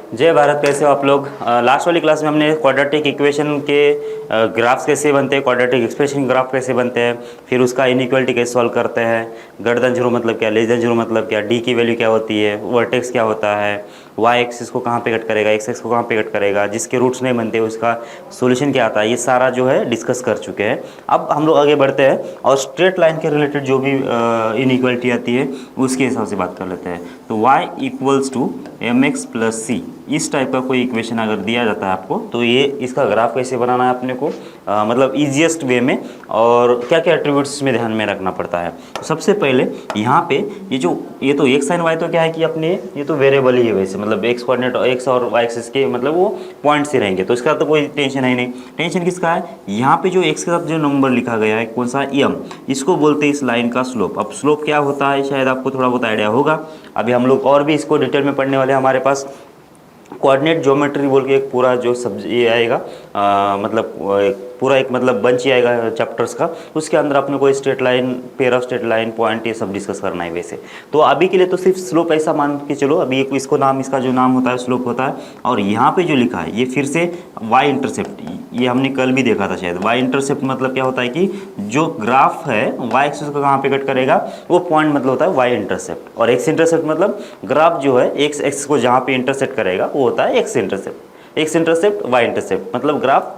जय भारत। कैसे हो आप लोग? लास्ट वाली क्लास में हमने क्वाड्रेटिक इक्वेशन के ग्राफ्स कैसे बनते हैं, क्वाड्रेटिक एक्सप्रेशन ग्राफ कैसे बनते हैं, फिर उसका इनइक्वालिटी कैसे सॉल्व करते हैं, ग्रेटर देन जीरो मतलब क्या, लेस देन जीरो मतलब क्या, डी की वैल्यू क्या होती है, वर्टेक्स क्या होता है, वाई एक्सिस को कहाँ पे कट करेगा, एक्स एक्स को कहाँ पे कट करेगा, जिसके रूट्स नहीं बनते उसका सोल्यूशन क्या आता है, ये सारा जो है डिस्कस कर चुके हैं। अब हम लोग आगे बढ़ते हैं और स्ट्रेट लाइन के रिलेटेड जो भी इनइक्वालिटी आती है उसके हिसाब से बात कर लेते हैं। तो y equals to m x plus c, इस टाइप का कोई इक्वेशन अगर दिया जाता है आपको तो ये इसका ग्राफ कैसे बनाना है अपने को, मतलब ईजिएस्ट वे में, और क्या क्या एट्रीब्यूट्स इसमें ध्यान में रखना पड़ता है। तो सबसे पहले यहाँ पे ये तो एक्स एंड वाई तो क्या है कि अपने ये तो वेरिएबल ही है वैसे, मतलब एक्स कोऑर्डिनेट एक्स और वाई एक्सिस के मतलब वो पॉइंट्स ही रहेंगे, तो इसका तो कोई टेंशन है ही नहीं। टेंशन किसका है, यहाँ पे जो एक्स के साथ जो नंबर लिखा गया है कौन सा, एम, इसको बोलते हैं इस लाइन का स्लोप। अब स्लोप क्या होता है शायद आपको थोड़ा बहुत आइडिया होगा, अभी हम लोग और भी इसको डिटेल में पढ़ने वाले हैं। हमारे पास कोऑर्डिनेट ज्योमेट्री बोल के एक पूरा जो ये आएगा, मतलब पूरा एक मतलब बंच ही आएगा चैप्टर्स का, उसके अंदर अपने को straight line, pair of straight line, point, ये सब डिस्कस करना है वैसे। तो अभी के लिए तो सिर्फ स्लोप ऐसा मान के चलो, अभी एक इसको नाम, इसका जो नाम होता है स्लोप होता है। और यहाँ पे जो लिखा है ये फिर से वाई इंटरसेप्ट, ये हमने कल भी देखा था शायद। वाई इंटरसेप्ट मतलब क्या होता है कि जो ग्राफ है वाई एक्सिस को कहाँ पे कट करेगा, वो पॉइंट मतलब होता है वाई इंटरसेप्ट। और एक्स इंटरसेप्ट मतलब ग्राफ जो है एक्स एक्सिस को जहाँ पे इंटरसेप्ट करेगा वो होता है x intercept. X intercept, y intercept, मतलब ग्राफ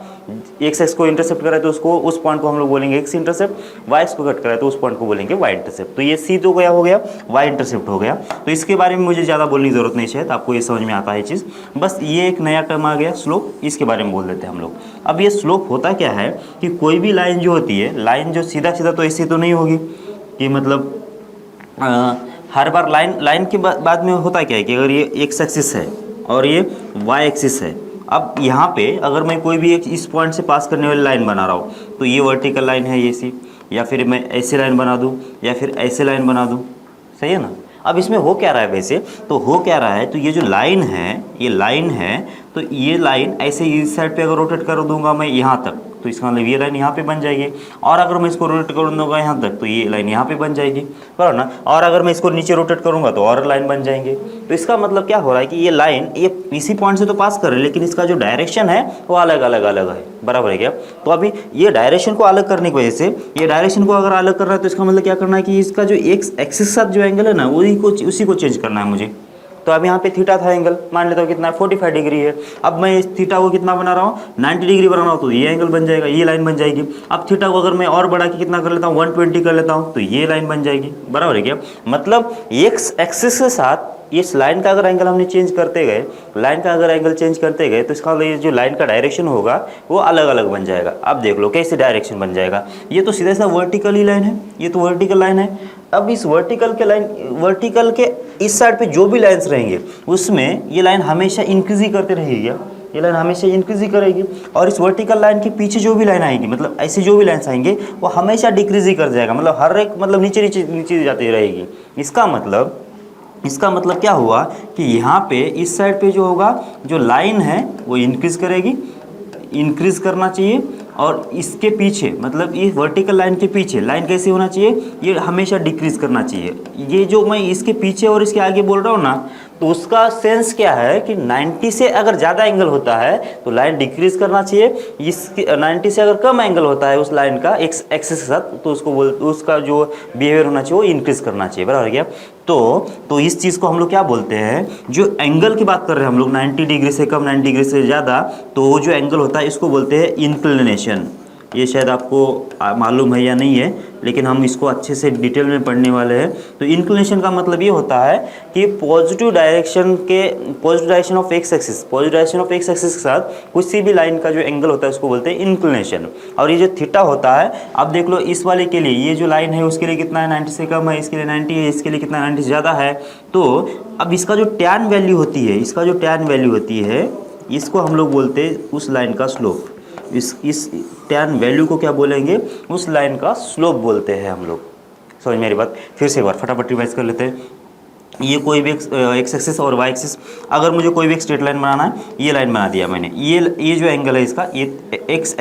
एक्स एक्स को इंटरसेप्ट कराए तो उसको, उस पॉइंट को हम लोग बोलेंगे एक्स इंटरसेप्ट, वाई एक्स को कट कराए तो उस पॉइंट को बोलेंगे वाई इंटरसेप्ट। तो ये सी तो गया हो गया, वाई इंटरसेप्ट हो गया। तो इसके बारे में मुझे ज़्यादा बोलने की जरूरत नहीं, शायद आपको ये समझ में आता है चीज़। बस ये एक नया टर्म आ गया स्लोप, इसके बारे में बोल देते हैं हम लोग। अब ये स्लोप होता क्या है कि कोई भी लाइन जो होती है, लाइन जो सीधा सीधा तो ऐसे तो नहीं होगी कि मतलब हर बार लाइन के बाद में होता क्या है कि अगर ये एक्स एक्सिस है और ये वाई एक्सिस है, अब यहाँ पे अगर मैं कोई भी एक इस पॉइंट से पास करने वाली लाइन बना रहा हूँ तो ये वर्टिकल लाइन है ये सी, या फिर मैं ऐसे लाइन बना दूँ या फिर ऐसे लाइन बना दूँ, सही है ना। अब इसमें हो क्या रहा है वैसे, तो हो क्या रहा है, तो ये जो लाइन है, ये लाइन है, तो ये लाइन ऐसे इस साइड पे अगर रोटेट कर दूंगा मैं यहाँ तक, तो इसका मतलब ये लाइन यहाँ पे बन जाएगी। और अगर मैं इसको रोटेट कर दूंगा यहाँ तक तो ये लाइन यहाँ पे बन जाएगी, बराबर ना। और अगर मैं इसको नीचे रोटेट करूँगा तो और लाइन बन जाएंगे। तो इसका मतलब क्या हो रहा है कि ये लाइन ये इसी पॉइंट से तो पास कर रही है, लेकिन इसका जो डायरेक्शन है वो अलग अलग अलग है, बराबर है क्या। तो अभी ये डायरेक्शन को अलग करने की वजह से, ये डायरेक्शन को अगर अलग कर रहा है तो इसका मतलब क्या करना है कि इसका जो एक्स एक्सिस के साथ जो एंगल है ना उसी को चेंज करना है मुझे। तो अब यहाँ पे थीटा था एंगल, मान लेता हूँ कितना 45 डिग्री है। अब मैं इस थीटा को कितना बना रहा हूँ, 90 डिग्री बना रहा हूँ, तो ये एंगल बन जाएगा, ये लाइन बन जाएगी। अब थीटा को अगर मैं और बढ़ा के कितना कर लेता हूँ, 120 कर लेता हूँ, तो ये लाइन बन जाएगी, बराबर है क्या। मतलब एक्स एक्सिस के साथ इस लाइन का अगर एंगल हमने चेंज करते गए, लाइन का अगर एंगल चेंज करते गए तो इसका ये जो लाइन का डायरेक्शन होगा वो अलग अलग बन जाएगा। अब देख लो कैसे डायरेक्शन बन जाएगा, ये तो सीधा सा वर्टिकल ही लाइन है, ये तो वर्टिकल लाइन है। अब इस वर्टिकल के इस साइड पे जो भी लाइन्स रहेंगे उसमें ये लाइन हमेशा इंक्रीज ही करते रहेगी, ये लाइन हमेशा इंक्रीज ही करेगी। और इस वर्टिकल लाइन के पीछे जो भी लाइन आएगी, मतलब ऐसे जो भी लाइन्स आएंगे वो हमेशा डिक्रीज ही कर जाएगा, मतलब हर एक मतलब नीचे नीचे नीचे जाती रहेगी। इसका मतलब क्या हुआ कि यहाँ पे इस साइड पे जो होगा, जो लाइन है वो इंक्रीज करेगी, इंक्रीज करना चाहिए। और इसके पीछे मतलब इस वर्टिकल लाइन के पीछे लाइन कैसे होना चाहिए, ये हमेशा डिक्रीज करना चाहिए। ये जो मैं इसके पीछे और इसके आगे बोल रहा हूँ ना, तो उसका सेंस क्या है कि 90 से अगर ज़्यादा एंगल होता है तो लाइन डिक्रीज करना चाहिए। इसके 90 से अगर कम एंगल होता है उस लाइन का एक्स एक्सिस के साथ, तो उसका जो बिहेवियर होना चाहिए वो इंक्रीज करना चाहिए, बराबर क्या। तो इस चीज़ को हम लोग क्या बोलते हैं, जो एंगल की बात कर रहे हैं हम लोग 90 डिग्री से कम, 90 डिग्री से ज़्यादा, तो वो जो एंगल होता है इसको बोलते हैं इंक्लिनेशन। ये शायद आपको मालूम है या नहीं है, लेकिन हम इसको अच्छे से डिटेल में पढ़ने वाले हैं। तो इंक्लिनेशन का मतलब ये होता है कि positive direction of x axis, positive direction of x axis के साथ किसी भी लाइन का जो एंगल होता है उसको बोलते हैं इंक्लिनेशन। और ये जो थीटा होता है, अब देख लो इस वाले के लिए ये जो लाइन है उसके लिए कितना है, 90 से कम है, इसके लिए 90 है, इसके लिए कितना 90 से ज़्यादा है। तो अब इसका जो टैन वैल्यू होती है, इसको हम लोग बोलते हैं उस लाइन का स्लोप। इस टैन वैल्यू को क्या बोलेंगे, उस लाइन का स्लोप बोलते हैं हम लोग। समझ मेरी बात, फिर से एक बार फटाफट रिवाइज कर लेते हैं। ये कोई भी एक्स एक्सिस और वाई एक्सिस, अगर मुझे कोई भी एक स्ट्रेट लाइन बनाना है, ये लाइन बना दिया मैंने, ये जो एंगल है इसका, ये एक्स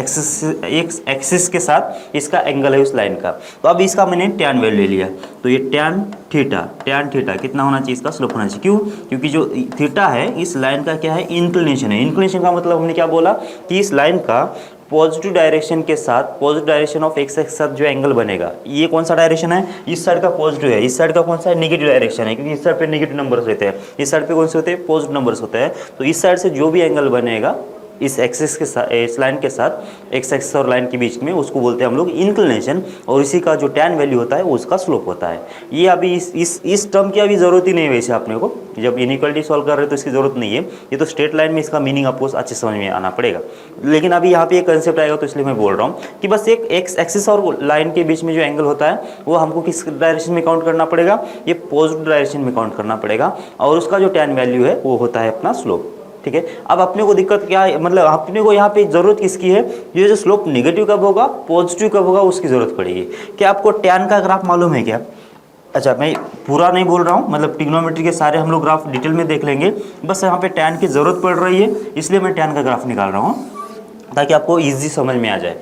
एक्सिस के साथ इसका एंगल है उस लाइन का। तो अब इसका मैंने टैन वैल्यू ले लिया, तो ये टैन थीटा कितना होना चाहिए, इसका स्लोप होना चाहिए। क्यों? क्योंकि जो थीटा है इस लाइन का क्या है, इंक्लिनेशन है। इंक्लिनेशन का मतलब हमने क्या बोला कि इस लाइन का पॉजिटिव डायरेक्शन के साथ, पॉजिटिव डायरेक्शन ऑफ एक्स के साथ जो एंगल बनेगा, ये कौन सा डायरेक्शन है, इस साइड का पॉजिटिव है, इस साइड का कौन सा है, नेगेटिव डायरेक्शन है, क्योंकि इस साइड पे नेगेटिव नंबर्स रहते हैं, इस साइड पे कौन से होते हैं, पॉजिटिव नंबर्स होते हैं। तो इस साइड से जो भी एंगल बनेगा इस एक्सिस के साथ, इस लाइन के साथ, एक्स एक्सिस और लाइन के बीच में, उसको बोलते हैं हम लोग इंक्लिनेशन, और इसी का जो टैन वैल्यू होता है वो उसका स्लोप होता है। ये अभी इस टर्म की अभी ज़रूरत ही नहीं है वैसे अपने को, जब इनइक्वालिटी सॉल्व कर रहे हैं तो इसकी ज़रूरत नहीं है। ये तो स्ट्रेट लाइन में इसका मीनिंग आपको अच्छे समझ में आना पड़ेगा, लेकिन अभी यहाँ पे एक कंसेप्ट आएगा तो इसलिए मैं बोल रहा हूँ कि बस एक एक्स एक्सिस और लाइन के बीच में जो एंगल होता है वो हमको किस डायरेक्शन में काउंट करना पड़ेगा, ये पॉजिटिव डायरेक्शन में काउंट करना पड़ेगा, और उसका जो टैन वैल्यू है वो होता है अपना स्लोप। ठीक है, अब अपने को दिक्कत क्या है, मतलब अपने को यहाँ पे जरूरत किसकी है, ये जो स्लोप नेगेटिव कब होगा, पॉजिटिव कब होगा, उसकी जरूरत पड़ेगी। क्या आपको टैन का ग्राफ मालूम है क्या? अच्छा, मैं पूरा नहीं बोल रहा हूँ, मतलब ट्रिग्नोमेट्री के सारे हम लोग ग्राफ डिटेल में देख लेंगे, बस यहाँ पे टैन की ज़रूरत पड़ रही है इसलिए मैं टैन का ग्राफ निकाल रहा हूँ ताकि आपको ईजी समझ में आ जाए।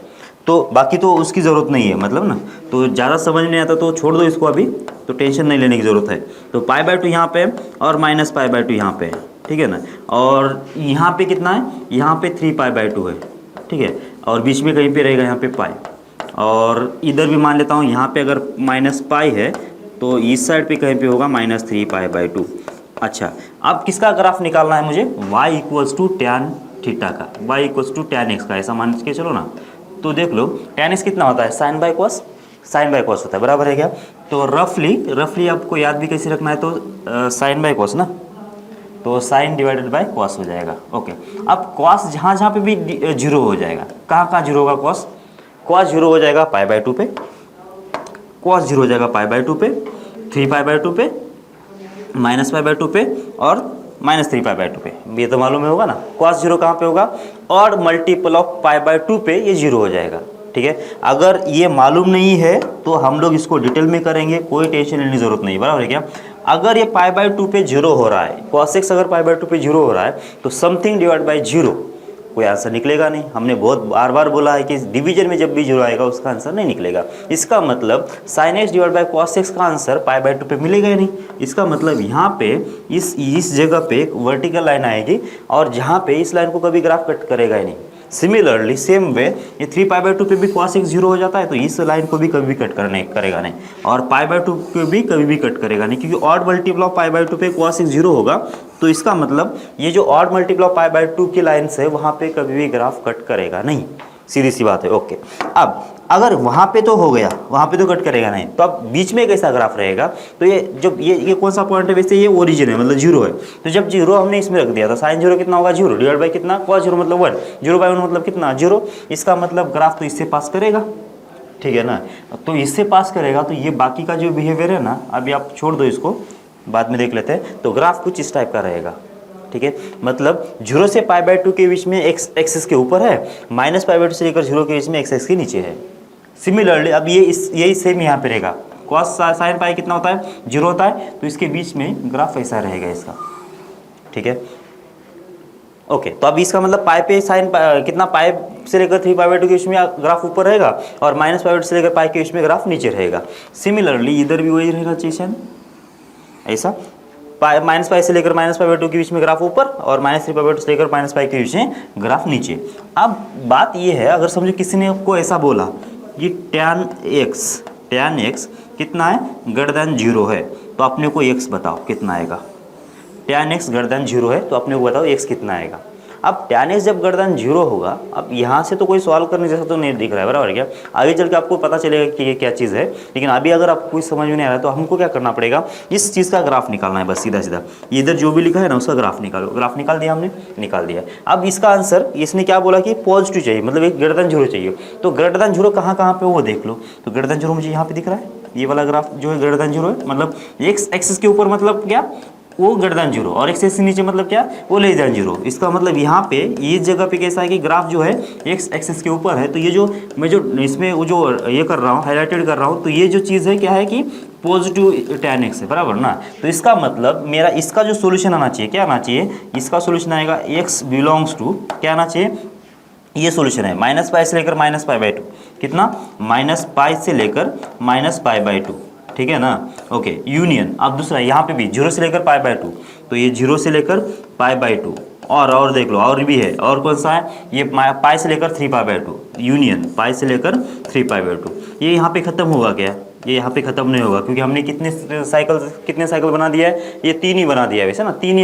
तो बाकी तो उसकी ज़रूरत नहीं है, मतलब ना, तो ज़्यादा समझ नहीं आता तो छोड़ दो इसको, अभी तो टेंशन नहीं लेने की ज़रूरत है। तो π/2 यहाँ पे और -π/2 यहाँ पे, ठीक है ना, और यहाँ पे कितना है, यहाँ पे 3π/2 है, ठीक है, और बीच में कहीं पे रहेगा यहाँ पे पाई, और इधर भी मान लेता हूँ यहाँ पे अगर -π है तो इस साइड पे कहीं पे होगा -3π/2। अच्छा, अब किसका ग्राफ निकालना है मुझे, y = tan थीटा का, y = tan x का, ऐसा मान के चलो ना। तो देख लो tan x कितना होता है, sin बाय cos होता है, बराबर है क्या? तो रफली आपको याद भी कैसे रखना है, तो sin बाय cos ना, तो sin डिवाइडेड बाय cos हो जाएगा। ओके, अब cos जहाँ पे भी जीरो हो जाएगा, कहाँ जीरो होगा, cos जीरो हो जाएगा π/2 पे, cos जीरो हो जाएगा π/2 पे, 3π/2 पे, -π/2 पे और -3π/2 पे, ये तो मालूम है होगा ना। cos जीरो कहाँ पे होगा, और मल्टीपल ऑफ π/2 पे ये जीरो हो जाएगा। ठीक है, अगर ये मालूम नहीं है तो हम लोग इसको डिटेल में करेंगे, कोई टेंशन लेने की जरूरत नहीं, बराबर है क्या? अगर ये π/2 पे जीरो हो रहा है, cos x अगर π/2 पे जीरो हो रहा है तो समथिंग डिवाइड बाय जीरो, कोई आंसर निकलेगा नहीं। हमने बहुत बार बार बोला है कि डिवीजन में जब भी जीरो आएगा उसका आंसर नहीं निकलेगा। इसका मतलब sin x divide by cos x का आंसर π/2 पे मिलेगा ही नहीं। इसका मतलब यहाँ पे इस जगह पे एक वर्टिकल लाइन आएगी और जहाँ पे इस लाइन को कभी ग्राफ कट करेगा ही नहीं। सिमिलरली सेम वे ये 3π/2 पे भी cos x जीरो हो जाता है तो इस लाइन को भी कभी भी कट करेगा नहीं, और π/2 पे भी कभी भी कट करेगा नहीं, क्योंकि ऑड मल्टीपल ऑफ π/2 पे cos x जीरो होगा। तो इसका मतलब ये जो ऑड मल्टीपल ऑफ π/2 की लाइन्स है वहाँ पे कभी भी ग्राफ कट करेगा नहीं, सीधी सी बात है। ओके, अब अगर वहाँ पे तो हो गया, वहाँ पे तो कट करेगा नहीं, तो अब बीच में कैसा ग्राफ रहेगा, तो ये जब ये कौन सा पॉइंट है, वैसे ये ओरिजिन है, मतलब जीरो है। तो जब जीरो हमने इसमें रख दिया था, साइन जीरो कितना होगा, जीरो डिवाइड बाई कितना, cos जीरो मतलब 1, जीरो बाई 1 मतलब कितना, जीरो। इसका मतलब ग्राफ तो इससे पास करेगा, ठीक है ना। तो इससे पास करेगा तो ये बाकी का जो बिहेवियर है ना, अभी आप छोड़ दो इसको, बाद में देख लेते हैं। तो ग्राफ कुछ इस टाइप का रहेगा, ठीक है, मतलब जीरो से π/2 के बीच में x एक्सिस के ऊपर है, -π/2 से लेकर जीरो के बीच में x एक्सिस के नीचे है। सिमिलरली अब यही सेम यहाँ पे रहेगा, cos sin पाई कितना होता है, जीरो होता है, तो इसके बीच में ग्राफ ऐसा रहेगा इसका, ठीक है। ओके, तो अब इसका मतलब पाई पे साइन कितना, पाई से लेकर 3π/2 के बीच में ग्राफ ऊपर रहेगा और -π/2 से लेकर पाई के बीच में ग्राफ नीचे रहेगा। सिमिलरली इधर भी वही रहेगा चीज़, ऐसा -π से लेकर -π/2 के बीच में ग्राफ ऊपर और -3π/2 से लेकर -π के बीच में ग्राफ नीचे। अब बात ये है, अगर समझो किसी ने आपको ऐसा बोला कि tan x कितना है, ग्रेटर देन जीरो है, तो अपने को x बताओ कितना आएगा। tan x greater than zero है तो अपने को बताओ x कितना आएगा। अब tan x जब ग्रेटर देन जीरो होगा, अब यहाँ से तो कोई सवाल करने जैसा तो नहीं दिख रहा है, बराबर क्या? आगे चल के आपको पता चलेगा कि ये क्या चीज़ है, लेकिन अभी अगर आपको कुछ समझ में नहीं आ रहा है तो हमको क्या करना पड़ेगा, इस चीज़ का ग्राफ निकालना है, बस सीधा सीधा इधर जो भी लिखा है ना उसका ग्राफ निकालो। ग्राफ निकाल दिया हमने, निकाल दिया। अब इसका आंसर इसने क्या बोला कि पॉजिटिव चाहिए, मतलब एक ग्रेटर देन जीरो चाहिए। तो ग्रेटर देन जीरो कहाँ पे वो देख लो, तो ग्रेटर देन जीरो मुझे यहाँ पे दिख रहा है, ये वाला ग्राफ जो है ग्रेटर देन जीरो है, मतलब एक्स एक्सिस के ऊपर मतलब क्या, वो ग्रेटर देन जीरो, और एक्स एक्सिस नीचे मतलब क्या, वो लेस देन जीरो। इसका मतलब यहाँ पे ये जगह पे कैसा है कि ग्राफ जो है एक्स एक्सिस के ऊपर है, तो ये जो मैं जो इसमें वो जो ये कर रहा हूँ, हाईलाइटेड कर रहा हूँ, तो ये जो चीज़ है क्या है कि पॉजिटिव tan x है, बराबर ना। तो इसका मतलब मेरा इसका जो सोल्यूशन आना चाहिए, क्या आना चाहिए, इसका सोल्यूशन आएगा x बिलोंग्स टू, क्या आना चाहिए, ये सोल्यूशन है -π से लेकर -π/2, कितना, -π से लेकर -π/2, ठीक है ना। ओके, यूनियन, अब दूसरा यहाँ पे भी 0 से लेकर π/2, तो ये 0 से लेकर π/2, और देख लो और भी है, और कौन सा है, ये π से लेकर 3π/2, यूनियन π से लेकर 3π/2। ये यहाँ पे खत्म होगा क्या, ये यहाँ पे खत्म नहीं होगा, क्योंकि हमने कितने साइकिल बना दिया है, ये 3 ही बना दिया है वैसे ना, 3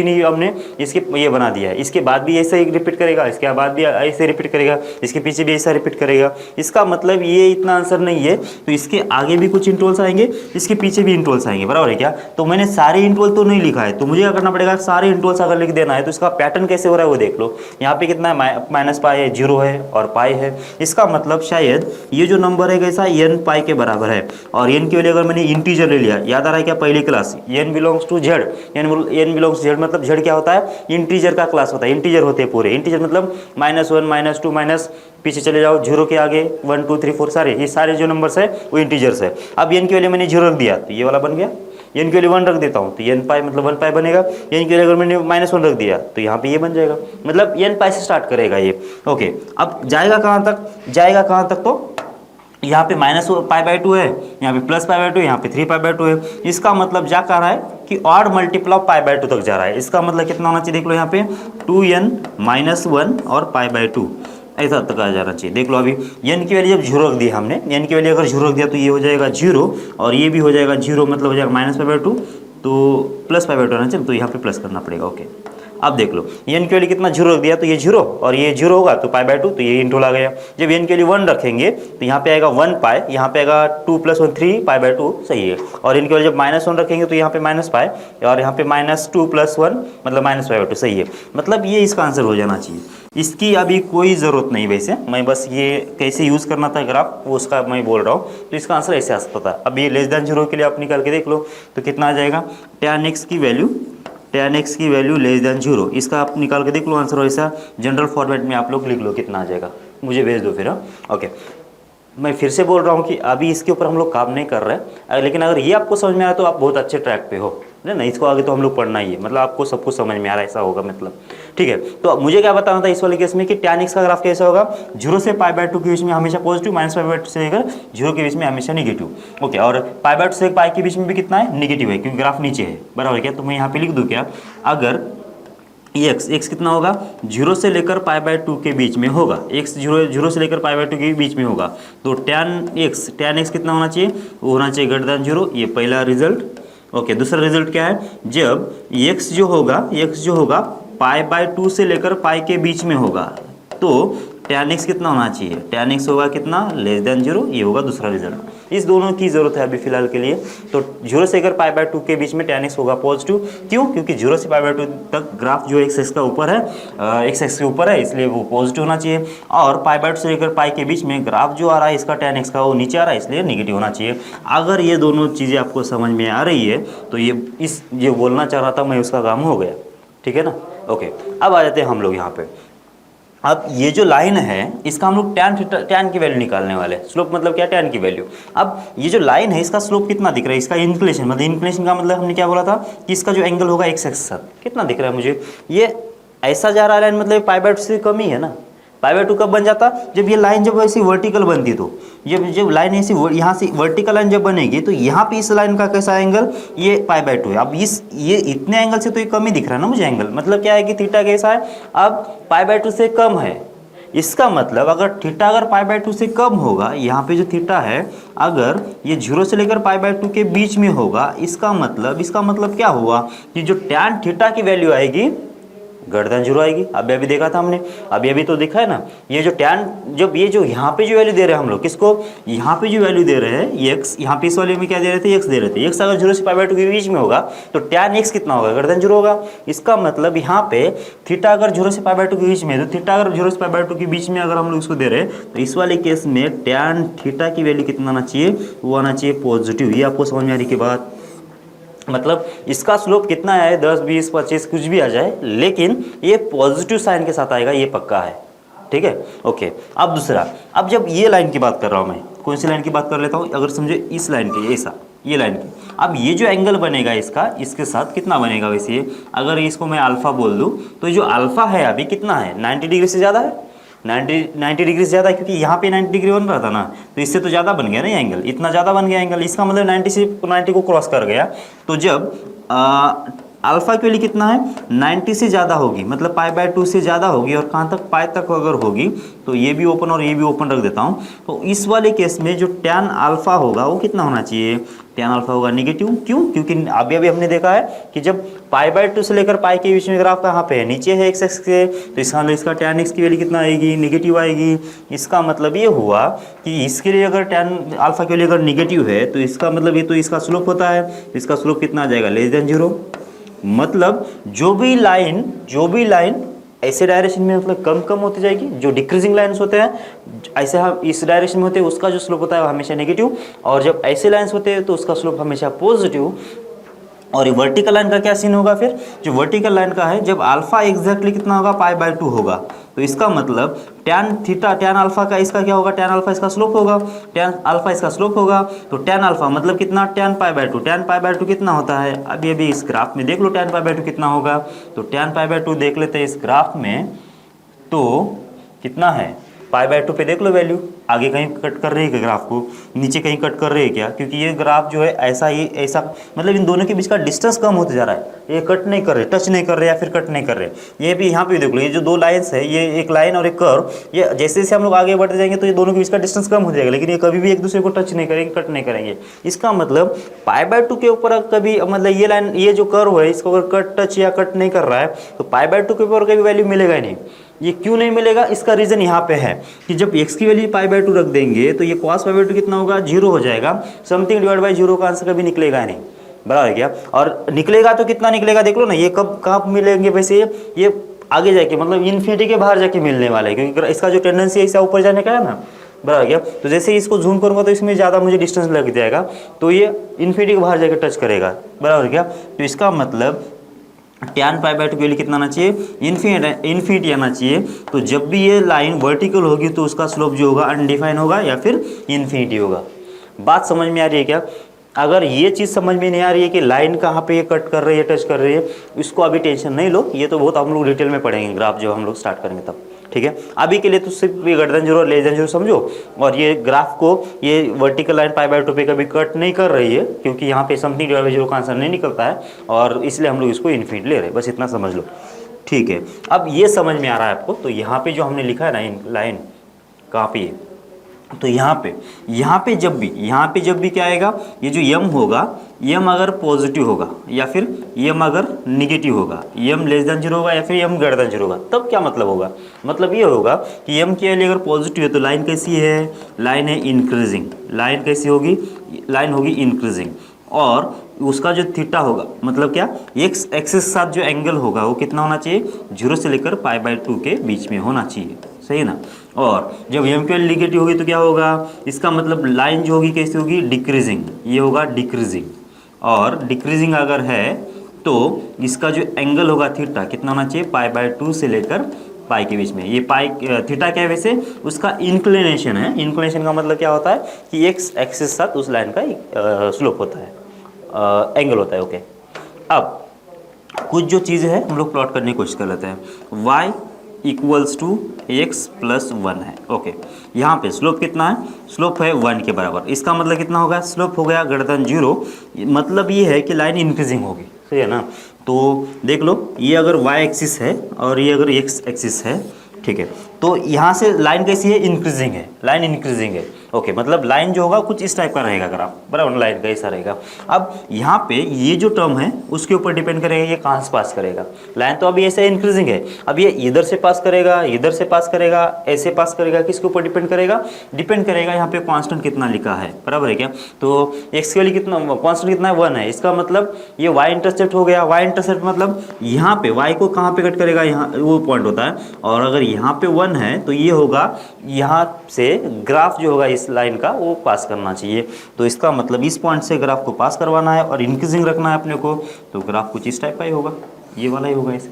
ही हमने इसके ये बना दिया है। इसके बाद भी ऐसा ही रिपीट करेगा, इसके बाद भी ऐसे रिपीट करेगा, इसके पीछे भी ऐसा रिपीट करेगा। इसका मतलब ये इतना आंसर नहीं है, तो इसके आगे भी कुछ इंटरवल्स आएंगे, इसके पीछे भी इंटरवल्स आएंगे, बराबर है क्या। तो मैंने सारे इंटरवल तो नहीं लिखा है, तो मुझे क्या करना पड़ेगा, सारे इंटरवल्स अगर लिख देना है तो इसका पैटर्न कैसे हो रहा है वो देख लो। यहाँ पे कितना है, -π है, 0 है और π है। इसका मतलब शायद ये जो नंबर है कैसा, n π के बराबर है, और n के लिए अगर मैंने इंटीजर ले लिया, याद आ रहा है क्या पहली class, n belongs to z, n belongs to z मतलब z क्या होता है, इंटीजर का क्लास होता है, इंटीजर होते हैं पूरे, इंटीजर मतलब -1 -2 माइनस, पीछे चले जाओ 0 के आगे 1 2 3 4 सारे, ये सारे जो नंबर्स है वो इंटीजर्स है। अब n के लिए मैंने 0 रख दिया तो ये वाला बन गया, n के लिए 1 रख देता हूँ तो n π मतलब 1π बनेगा, n के लिए अगर मैंने -1 रख दिया तो यहाँ पे ये बन जाएगा, मतलब n π से स्टार्ट करेगा ये। ओके, अब जाएगा कहाँ तक, तो यहाँ पे -π/2 है, यहाँ पे +π/2, यहाँ पे 3π/2 है। इसका मतलब जा कर रहा है कि ऑड मल्टीपल ऑफ π/2 तक जा रहा है। इसका मतलब कितना होना चाहिए, देख लो यहाँ पे 2n - 1 और π/2 ऐसा तक आ जाना चाहिए। देख लो अभी n की वैल्यू जब 0 रख दी हमने, n की वैल्यू अगर 0 रख दिया तो ये हो जाएगा 0 और ये भी हो जाएगा 0, मतलब हो जाएगा -π/2, तो +π/2 आना चाहिए, तो यहाँ पे प्लस करना पड़ेगा। ओके, अब देख लो n के लिए कितना 0 रख दिया तो ये 0 और ये 0 होगा तो π/2, तो ये इंटू आ गया। जब n के लिए 1 रखेंगे तो यहाँ पे आएगा 1π, यहाँ पे आएगा 2 + 1 3π/2, सही है। और n के लिए जब -1 रखेंगे तो यहाँ पे -π और यहाँ पे -2 + 1 मतलब -π/2, सही है। मतलब ये इसका आंसर हो जाना चाहिए। इसकी अभी कोई ज़रूरत नहीं वैसे, मैं बस ये कैसे यूज़ करना था ग्राफ वो उसका मैं बोल रहा हूँ, तो इसका आंसर ऐसे आ सकता था। अब ये <0 के लिए आप निकाल के देख लो तो कितना आ जाएगा, tan x की वैल्यू <0, इसका आप निकाल के देख लो आंसर, ऐसा जनरल फॉर्मेट में आप लोग लिख लो कितना आ जाएगा, मुझे भेज दो फिर। हाँ, ओके, मैं फिर से बोल रहा हूँ कि अभी इसके ऊपर हम लोग काम नहीं कर रहे हैं, लेकिन अगर ये आपको समझ में आया तो आप बहुत अच्छे ट्रैक पे हो ना। इसको आगे तो हम लोग पढ़ना ही है, मतलब आपको सब कुछ समझ में आ रहा है, ऐसा होगा मतलब, ठीक है। तो मुझे क्या बताना था इस वाले केस में कि tan x का ग्राफ कैसा होगा, 0 से π/2 के बीच में हमेशा पॉजिटिव, -π/2 से लेकर 0 के बीच में हमेशा निगेटिव। ओके, और π/2 से π के बीच में भी कितना है, निगेटिव है, क्योंकि ग्राफ नीचे है, बराबर क्या। तो मैं यहाँ पे लिख दूँ क्या, अगर x कितना होगा, 0 से लेकर π/2 के बीच में होगा, x 0 से लेकर π/2 के बीच में होगा, तो tan x कितना होना चाहिए, वो होना चाहिए <0। ये पहला रिजल्ट। ओके, दूसरा रिजल्ट क्या है, जब x जो होगा π/2 से लेकर π के बीच में होगा, तो tan x कितना होना चाहिए, tan x होगा कितना, <0। ये होगा दूसरा रिजल्ट। इस दोनों की ज़रूरत है अभी फिलहाल के लिए। तो 0 से लेकर π/2 के बीच में tan x होगा पॉजिटिव, क्यों, क्योंकि 0 से π/2 तक ग्राफ जो x का ऊपर है, x एक्सिस के ऊपर है, इसलिए वो पॉजिटिव होना चाहिए। और π/2 से लेकर π के बीच में ग्राफ जो आ रहा है इसका tan x का, वो नीचे आ रहा है, इसलिए निगेटिव होना चाहिए। अगर ये दोनों चीज़ें आपको समझ में आ रही है तो ये बोलना चाह रहा था मैं, उसका काम हो गया, ठीक है ना। ओके, अब आ जाते हैं हम लोग यहाँ पे। अब ये जो लाइन है इसका हम लोग tan की वैल्यू निकालने वाले हैं। स्लोप मतलब क्या, tan की वैल्यू। अब ये जो लाइन है इसका स्लोप कितना दिख रहा है, इसका इंक्लिनेशन, मतलब इंक्लिनेशन का मतलब हमने क्या बोला था कि इसका जो एंगल होगा x एक्सिस के साथ, कितना दिख रहा है मुझे, ये ऐसा जा रहा है लाइन, मतलब π/2 से कम ही है ना। π/2 कब बन जाता, जब ये लाइन जब ऐसी वर्टिकल बनती, तो जब लाइन ऐसी यहाँ से वर्टिकल लाइन जब बनेगी तो यहाँ पे इस लाइन का कैसा एंगल, ये π/2 है। अब ये इतने एंगल से तो ये कम ही दिख रहा है ना मुझे एंगल, मतलब क्या है कि थीटा कैसा है, अब π/2 से कम है। इसका मतलब अगर थीटा अगर π/2 से कम होगा, यहाँ पे जो थीटा है अगर ये 0 से लेकर π/2 के बीच में होगा, इसका मतलब क्या हुआ कि जो tan थीटा की वैल्यू आएगी <0 आएगी। अभी देखा था हमने, अभी तो दिखा है ना, ये जो tan, जब ये जो यहाँ पे जो वैल्यू दे रहे हैं हम लोग, किसको, यहाँ पे जो वैल्यू दे रहे हैं x, यहाँ पे इस वाले में क्या दे रहे थे, x दे रहे थे। x अगर 0 से π/2 के बीच में होगा तो tan x कितना होगा, <0 होगा। इसका मतलब यहाँ पे थीटा अगर 0 से π/2 के बीच में, तो थीटा अगर 0 से π/2 के बीच में अगर हम लोग इसको दे रहे हैं तो इस वाले केस में tan थीटा की वैल्यू कितना आना चाहिए, वो आना चाहिए पॉजिटिव। ये आपको समझ में आ रही की बात, मतलब इसका स्लोप कितना है, 10 20 25 कुछ भी आ जाए, लेकिन ये पॉजिटिव साइन के साथ आएगा, ये पक्का है, ठीक है। ओके, अब दूसरा, अब जब ये लाइन की बात कर रहा हूँ मैं, कौन सी लाइन की बात कर लेता हूँ, अगर समझे इस लाइन की, ऐसा ये लाइन की। अब ये जो एंगल बनेगा इसका, इसके साथ कितना बनेगा वैसे, अगर इसको मैं अल्फ़ा बोल दूँ तो जो अल्फ़ा है अभी कितना है, 90 डिग्री से ज़्यादा है, 90 डिग्री से ज़्यादा है, क्योंकि यहाँ पे 90 डिग्री बन रहा था ना, तो इससे तो ज़्यादा बन गया ना ये एंगल, इतना ज़्यादा बन गया एंगल, इसका मतलब 90 को क्रॉस कर गया। तो जब अल्फ़ा के लिए कितना है, 90 से ज़्यादा होगी, मतलब π/2 से ज़्यादा होगी, और कहाँ तक, पाई तक अगर होगी, तो ये भी ओपन और ये भी ओपन रख देता हूँ। तो इस वाले केस में जो टैन अल्फ़ा होगा वो कितना होना चाहिए, टैन अल्फ़ा होगा नेगेटिव। क्यों, क्योंकि अभी हमने देखा है कि जब π/2 से लेकर पाई के बीच में ग्राफ कहाँ पे है, नीचे है x के, तो इसका मतलब इसका टैन x की वैल्यू कितना आएगी, नेगेटिव आएगी। इसका मतलब ये हुआ कि इसके लिए अगर टैन अल्फ़ा के लिए अगर नेगेटिव है, तो इसका मतलब ये तो इसका स्लोप होता है, इसका स्लोप कितना आ जाएगा, <0। मतलब जो भी लाइन ऐसे डायरेक्शन में मतलब कम होती जाएगी, जो डिक्रीजिंग लाइन्स होते हैं ऐसे हम इस डायरेक्शन में होते हैं, उसका जो स्लोप होता है वो हमेशा नेगेटिव, और जब ऐसे लाइन्स होते हैं तो उसका स्लोप हमेशा पॉजिटिव। और ये वर्टिकल लाइन का क्या सीन होगा फिर, जो वर्टिकल लाइन का है, जब अल्फा एग्जैक्टली कितना होगा, π/2 होगा, तो इसका मतलब टैन थीटा, टैन अल्फा का इसका क्या होगा, टैन अल्फा इसका स्लोप होगा, टैन अल्फा इसका स्लोप होगा, तो टैन अल्फा मतलब कितना, टैन π/2, टैन π/2 कितना होता है, अभी इस ग्राफ में देख लो टैन π/2 कितना होगा। तो टैन π/2 देख लेते हैं इस ग्राफ में, तो कितना है, π/2 पे देख लो वैल्यू, आगे कहीं कट कर रही है क्या ग्राफ को, नीचे कहीं कट कर रही है क्या, क्योंकि ये ग्राफ जो है ऐसा मतलब इन दोनों के बीच का डिस्टेंस कम होते जा रहा है, ये कट नहीं कर रहे, टच नहीं कर रहे या फिर कट नहीं कर रहे। ये भी यहाँ पे देख लो, ये जो दो लाइन्स है, ये एक लाइन और एक कर्व, ये जैसे जैसे हम लोग आगे बढ़ते जाएंगे तो ये दोनों के बीच का डिस्टेंस कम हो जाएगा, लेकिन ये कभी भी एक दूसरे को टच नहीं करेंगे, कट नहीं करेंगे। इसका मतलब π/2 के ऊपर कभी, मतलब ये लाइन, ये जो कर्व है, इसको अगर टच या कट नहीं कर रहा है, तो π/2 के ऊपर कभी वैल्यू मिलेगा ही नहीं। ये क्यों नहीं मिलेगा, इसका रीज़न यहाँ पे है कि जब x की वैल्यू π/2 रख देंगे तो ये cos π/2 कितना होगा, 0 हो जाएगा, समथिंग डिवाइड बाई 0 का आंसर कभी निकलेगा ही नहीं, बराबर है क्या। और निकलेगा तो कितना निकलेगा देख लो ना, ये कहाँ मिलेंगे वैसे, ये आगे जाके मतलब इन्फिनिटी के बाहर जाके मिलने वाला है, क्योंकि इसका जो टेंडेंसी है इससे ऊपर जाने का है ना, बराबर क्या। तो जैसे ही इसको जूम करूँगा तो इसमें ज़्यादा मुझे डिस्टेंस लग जाएगा, तो ये इन्फिनिटी के बाहर जाके टच करेगा, बराबर क्या। तो इसका मतलब टैन π/2 की वैल्यू कितना आना चाहिए, इन्फिनिटी आना चाहिए। तो जब भी ये लाइन वर्टिकल होगी तो उसका स्लोप जो होगा अनडिफाइन होगा या फिर इन्फिनिटी होगा। बात समझ में आ रही है क्या। अगर ये चीज़ समझ में नहीं आ रही है कि लाइन कहाँ पे ये कट कर रही है, टच कर रही है, इसको अभी टेंशन नहीं लो, ये तो बहुत हम लोग डिटेल में पढ़ेंगे ग्राफ जब हम लोग स्टार्ट करेंगे तब, ठीक है। अभी के लिए तो सिर्फ ये गर्दन जीरो और लेजन जीरो समझो, और ये ग्राफ को, ये वर्टिकल लाइन π/2 पे कभी कट नहीं कर रही है, क्योंकि यहाँ पे समथिंग डिवाइड बाई 0 का आंसर नहीं निकलता है, और इसलिए हम लोग इसको इन्फिनिटी ले रहे हैं, बस इतना समझ लो, ठीक है। अब ये समझ में आ रहा है आपको, तो यहाँ पे जो हमने लिखा है ना लाइन, कहाँ पे, तो यहाँ पे जब भी क्या आएगा, ये जो यम होगा, यम अगर पॉजिटिव होगा या फिर यम अगर निगेटिव होगा, यम <0 होगा या फिर यम <0 होगा, तब क्या मतलब होगा, मतलब ये होगा कि यम के लिए अगर पॉजिटिव है तो लाइन कैसी है, लाइन है इंक्रीजिंग, लाइन कैसी होगी, लाइन होगी इंक्रीजिंग, और उसका जो थीटा होगा, मतलब क्या, एक्स एक्सिस साथ जो एंगल होगा वो कितना होना चाहिए, 0 से लेकर π/2 के बीच में होना चाहिए, सही है ना। और जब एम की निगेटिव होगी तो क्या होगा, इसका मतलब लाइन जो होगी कैसी होगी, डिक्रीजिंग, ये होगा डिक्रीजिंग, और डिक्रीजिंग अगर है तो इसका जो एंगल होगा थीटा कितना होना चाहिए, π/2 से लेकर पाई के बीच में। ये पाई थीटा क्या है वैसे, उसका इंक्लिनेशन है। इंक्लिनेशन का मतलब क्या होता है कि एक्स एक्सिस साथ उस लाइन का स्लोप होता है, एंगल होता है, ओके। अब कुछ जो चीज़ है हम लोग प्लॉट करने की कोशिश कर लेते हैं। y equals to x plus 1 है, ओके। यहाँ पे स्लोप कितना है, स्लोप है 1 के बराबर, इसका मतलब कितना होगा, स्लोप हो गया <0, मतलब ये है कि लाइन इंक्रीजिंग होगी, सही है ना। तो देख लो, ये अगर y एक्सिस है और ये अगर x एक्सिस है, ठीक है, तो यहाँ से लाइन कैसी है, इंक्रीजिंग है, लाइन इंक्रीजिंग है, ओके। मतलब लाइन जो होगा कुछ इस टाइप का रहेगा ग्राफ, बराबर, लाइन का ऐसा रहेगा। अब यहाँ पे ये जो टर्म है उसके ऊपर डिपेंड करेगा ये कहाँ से पास करेगा, लाइन तो अभी ऐसे इंक्रीजिंग है, अब ये इधर से पास करेगा, इधर से पास करेगा, ऐसे पास करेगा, किसके ऊपर डिपेंड करेगा, डिपेंड करेगा यहाँ पे कांस्टेंट कितना लिखा है, बराबर है क्या। तो एक्स के लिए कितना कांस्टेंट कितना है, 1 है, इसका मतलब ये वाई इंटरसेप्ट हो गया। वाई इंटरसेप्ट मतलब यहाँ पे वाई को कहाँ पे कट करेगा, यहाँ वो पॉइंट होता है, और अगर यहाँ पे 1 है तो ये होगा, यहाँ से ग्राफ जो होगा इस लाइन का वो पास करना चाहिए। तो इसका मतलब इस पॉइंट से ग्राफ को पास करवाना है और इंक्रीजिंग रखना है अपने को, तो ग्राफ कुछ इस टाइप का ही होगा, ये वाला ही होगा इसे,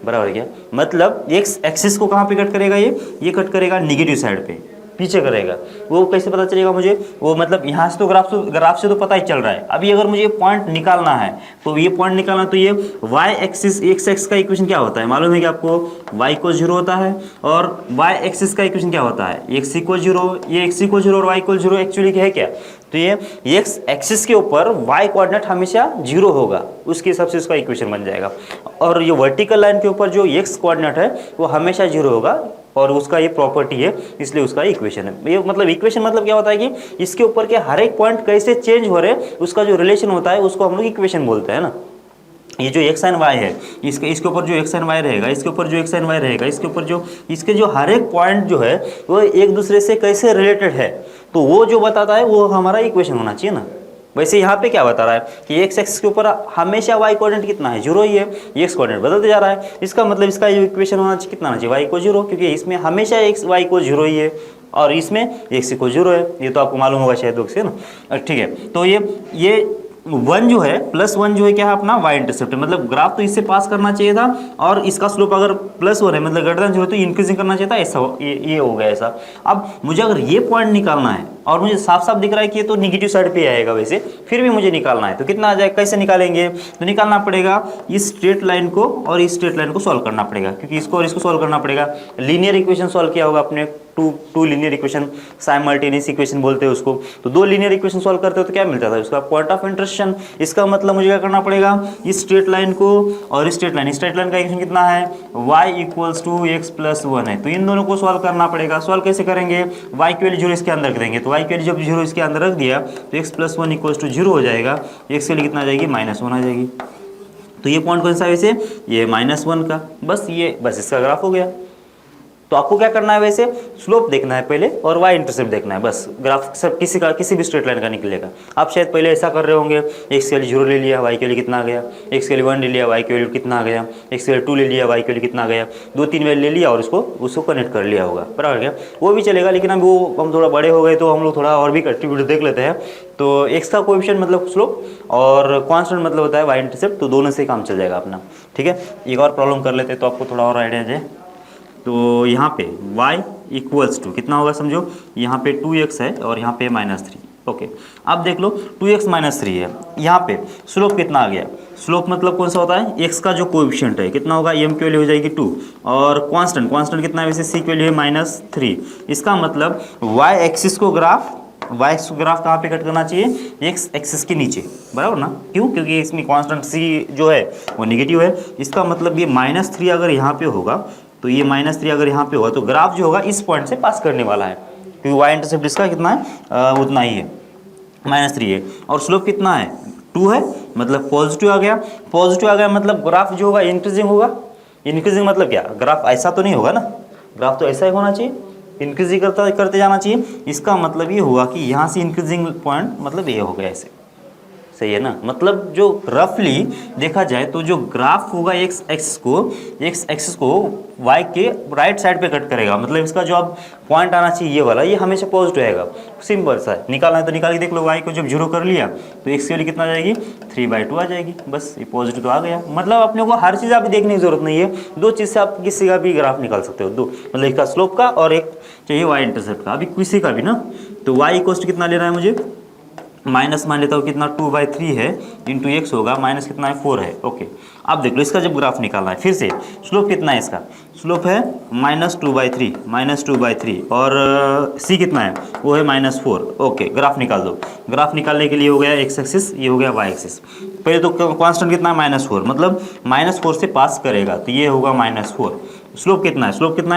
बराबर है क्या। मतलब एक्स एक्सिस को कहाँ पे कट करेगा, ये कट करेगा निगेटिव साइड पे, पीछे करेगा। वो कैसे पता चलेगा मुझे? वो मतलब यहाँ से तो ग्राफ से तो पता ही चल रहा है। अभी अगर मुझे पॉइंट निकालना है तो ये पॉइंट निकालना, तो ये वाई एक्सिस एक्स एक्स का इक्वेशन क्या होता है मालूम है कि आपको? वाई को 0 होता है और वाई एक्सिस का इक्वेशन क्या होता है? एक्स इक्वल 0, ये एक्स इक्वल 0 और वाई इक्वल 0 एक्चुअली क्या है क्या? तो ये एक्स एक्सिस के ऊपर वाई कोऑर्डिनेट हमेशा 0 होगा, उसके हिसाब से उसका इक्वेशन बन जाएगा। और ये वर्टिकल लाइन के ऊपर जो एक्स कोऑर्डिनेट है वो हमेशा 0 होगा और उसका ये प्रॉपर्टी है, इसलिए उसका इक्वेशन है। ये मतलब इक्वेशन मतलब क्या होता है कि इसके ऊपर के हर एक पॉइंट कैसे चेंज हो रहे हैं उसका जो रिलेशन होता है उसको हम लोग इक्वेशन बोलते हैं ना। ये जो एक्स एंड वाई है, इसके ऊपर जो एक्स एंड वाई रहेगा, इसके ऊपर जो एक्स एंड वाई रहेगा, इसके ऊपर जो इसके जो हर एक पॉइंट जो है वो एक दूसरे से कैसे रिलेटेड है, तो वो जो बताता है वो हमारा इक्वेशन होना चाहिए ना। वैसे यहाँ पे क्या बता रहा है कि एक्स एक्सिस के ऊपर हमेशा वाई कोऑर्डिनेट कितना है? 0 ही है। एक्स कोऑर्डिनेट बदलते जा रहा है, इसका मतलब इसका जो इक्वेशन होना चाहिए कितना होना चाहिए? वाई को 0, क्योंकि इसमें हमेशा एक्स वाई को 0 ही है और इसमें एक्स को 0 है। ये तो आपको मालूम होगा शायद से ना, ठीक है। तो ये 1 जो है +1 जो है क्या है अपना वाई इंटरसेप्ट, मतलब ग्राफ तो इससे पास करना चाहिए था और इसका स्लोप अगर +1 है मतलब ग्रेटर देन 0 तो इंक्रीजिंग करना चाहिए था, ऐसा ये हो गया ऐसा। अब मुझे अगर ये पॉइंट निकालना है और मुझे साफ साफ दिख रहा है कि ये तो निगेटिव साइड पे आएगा, वैसे फिर भी मुझे निकालना है तो कितना आ जाएगा? कैसे निकालेंगे? तो निकालना पड़ेगा इस स्ट्रेट लाइन को और इस स्ट्रेट लाइन को सॉल्व करना पड़ेगा, क्योंकि इसको और इसको सॉल्व करना पड़ेगा। लीनियर इक्वेशन सॉल्व किया होगा अपने, two linear equation, simultaneous equation बोलते हैं उसको। तो 2 लीनियर इक्वेशन सॉल्व करते हो तो क्या मिलता था? उसका पॉइंट ऑफ इंटरसेक्शन। इसका मतलब मुझे क्या करना पड़ेगा? इस स्ट्रेट लाइन को और इस स्ट्रेट लाइन का इक्वेशन कितना है? y = x + 1 है, तो इन दोनों को सॉल्व करना पड़ेगा। सॉल्व कैसे करेंगे? y की वैल्यू 0 इसके अंदर रख देंगे, तो y की वैल्यू जब 0 इसके अंदर रख दिया तो x + 1 = 0 हो जाएगा। x के लिए कितना आ जाएगी? -1 आ जाएगी। तो ये पॉइंट कौन सा है वैसे? ये -1 का। बस इसका ग्राफ हो गया। तो आपको क्या करना है वैसे? स्लोप देखना है पहले और वाई इंटरसेप्ट देखना है, बस। ग्राफ सब किसी भी स्ट्रेट लाइन का निकलेगा। आप शायद पहले ऐसा कर रहे होंगे, एक्स के लिए 0 ले लिया, वाई के लिए कितना आ गया, एक्स के लिए 1 ले लिया, वाई के लिए कितना आ गया, एक्स के लिए 2 ले लिया, वाई के लिए कितना आ गया, 2-3 वैल्यू ले लिया और उसको कनेक्ट कर लिया होगा, बराबर क्या? वो भी चलेगा, लेकिन अब वो हम थोड़ा बड़े हो गए तो हम लोग थोड़ा और भी एट्रीब्यूट देख लेते हैं। तो एक्स का कोएफिशिएंट मतलब स्लोप और कांस्टेंट मतलब होता है वाई इंटरसेप्ट, तो दोनों से काम चल जाएगा अपना, ठीक है। एक और प्रॉब्लम कर लेते हैं तो आपको थोड़ा और आइडिया जाए। तो यहाँ पे y = कितना होगा समझो, यहाँ पे 2x है और यहाँ पे -3, ओके। अब देख लो 2x - 3 है, यहाँ पे स्लोप कितना आ गया? स्लोप मतलब कौन सा होता है? x का जो कोएफिशिएंट है कितना होगा? m की वैल्यू हो जाएगी 2 और कांस्टेंट कितना है वैसे? c की वैल्यू है -3। इसका मतलब y एक्सिस को ग्राफ कहाँ पे कट करना चाहिए? एक्स एक्सिस के नीचे, बराबर ना? क्यों? क्योंकि इसमें कांस्टेंट c जो है वो नेगेटिव है। इसका मतलब ये -3 अगर यहाँ पे होगा तो ये -3 अगर यहाँ पे होगा तो ग्राफ जो होगा इस पॉइंट से पास करने वाला है, क्योंकि वाई इंटरसेप्ट इसका कितना है? उतना ही है, -3 है। और स्लोप कितना है? 2 है, मतलब पॉजिटिव आ गया मतलब ग्राफ जो होगा इंक्रीजिंग होगा। इंक्रीजिंग मतलब क्या? ग्राफ ऐसा तो नहीं होगा ना, ग्राफ तो ऐसा ही होना चाहिए, इंक्रीजिंग करते जाना चाहिए। इसका मतलब ये हुआ कि यहाँ से इंक्रीजिंग पॉइंट मतलब ये हो गया ऐसे, सही है ना? मतलब जो रफली देखा जाए तो जो ग्राफ होगा एक्स एक्सिस को वाई के राइट साइड पे कट करेगा, मतलब इसका जो अब पॉइंट आना चाहिए ये वाला, ये हमेशा पॉजिटिव आएगा। सिंपल सा है, निकालना है तो निकाल के देख लो। वाई को जब 0 कर लिया तो एक्स के लिए कितना आ जाएगी? 3/2 आ जाएगी, बस ये पॉजिटिव तो आ गया। मतलब अपने को हर चीज़ आप देखने की जरूरत नहीं है, 2 चीज़ से आप किसी का भी ग्राफ निकाल सकते हो, 2 मतलब इसका स्लोप का और एक चाहिए वाई इंटरसेप्ट का, अभी किसी का भी ना। तो वाई = कितना लेना है मुझे? माइनस मान लेता हूँ कितना 2/3 है इंटू एक्स होगा, माइनस कितना है 4 है, ओके। अब देख लो इसका जब ग्राफ निकालना है फिर से, स्लोप कितना है इसका? स्लोप है -2/3 और सी कितना है? वो है -4, ओके। ग्राफ निकाल दो। ग्राफ निकालने के लिए हो गया एक्स एक्सिस, ये हो गया वाई एक्सिस। पहले तो कांस्टेंट कितना है? -4, मतलब -4 से पास करेगा तो ये होगा -4। स्लोप कितना है?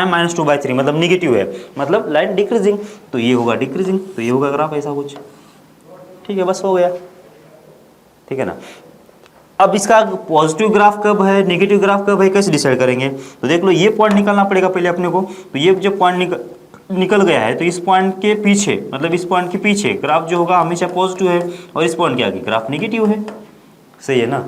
-2/3 मतलब निगेटिव है, मतलब लाइन डिक्रीजिंग, तो ये होगा डिक्रीजिंग, तो ये होगा ग्राफ ऐसा कुछ, ठीक है। बस हो गया, ठीक है ना। अब इसका पॉजिटिव ग्राफ कब है, नेगेटिव ग्राफ कब है, कैसे डिसाइड करेंगे? तो देख लो ये पॉइंट निकालना पड़ेगा पहले अपने को। तो ये जो पॉइंट निकल गया है तो इस पॉइंट के पीछे, मतलब इस पॉइंट के पीछे ग्राफ जो होगा हमेशा पॉजिटिव है और इस पॉइंट के आगे ग्राफ नेगेटिव है, सही है ना।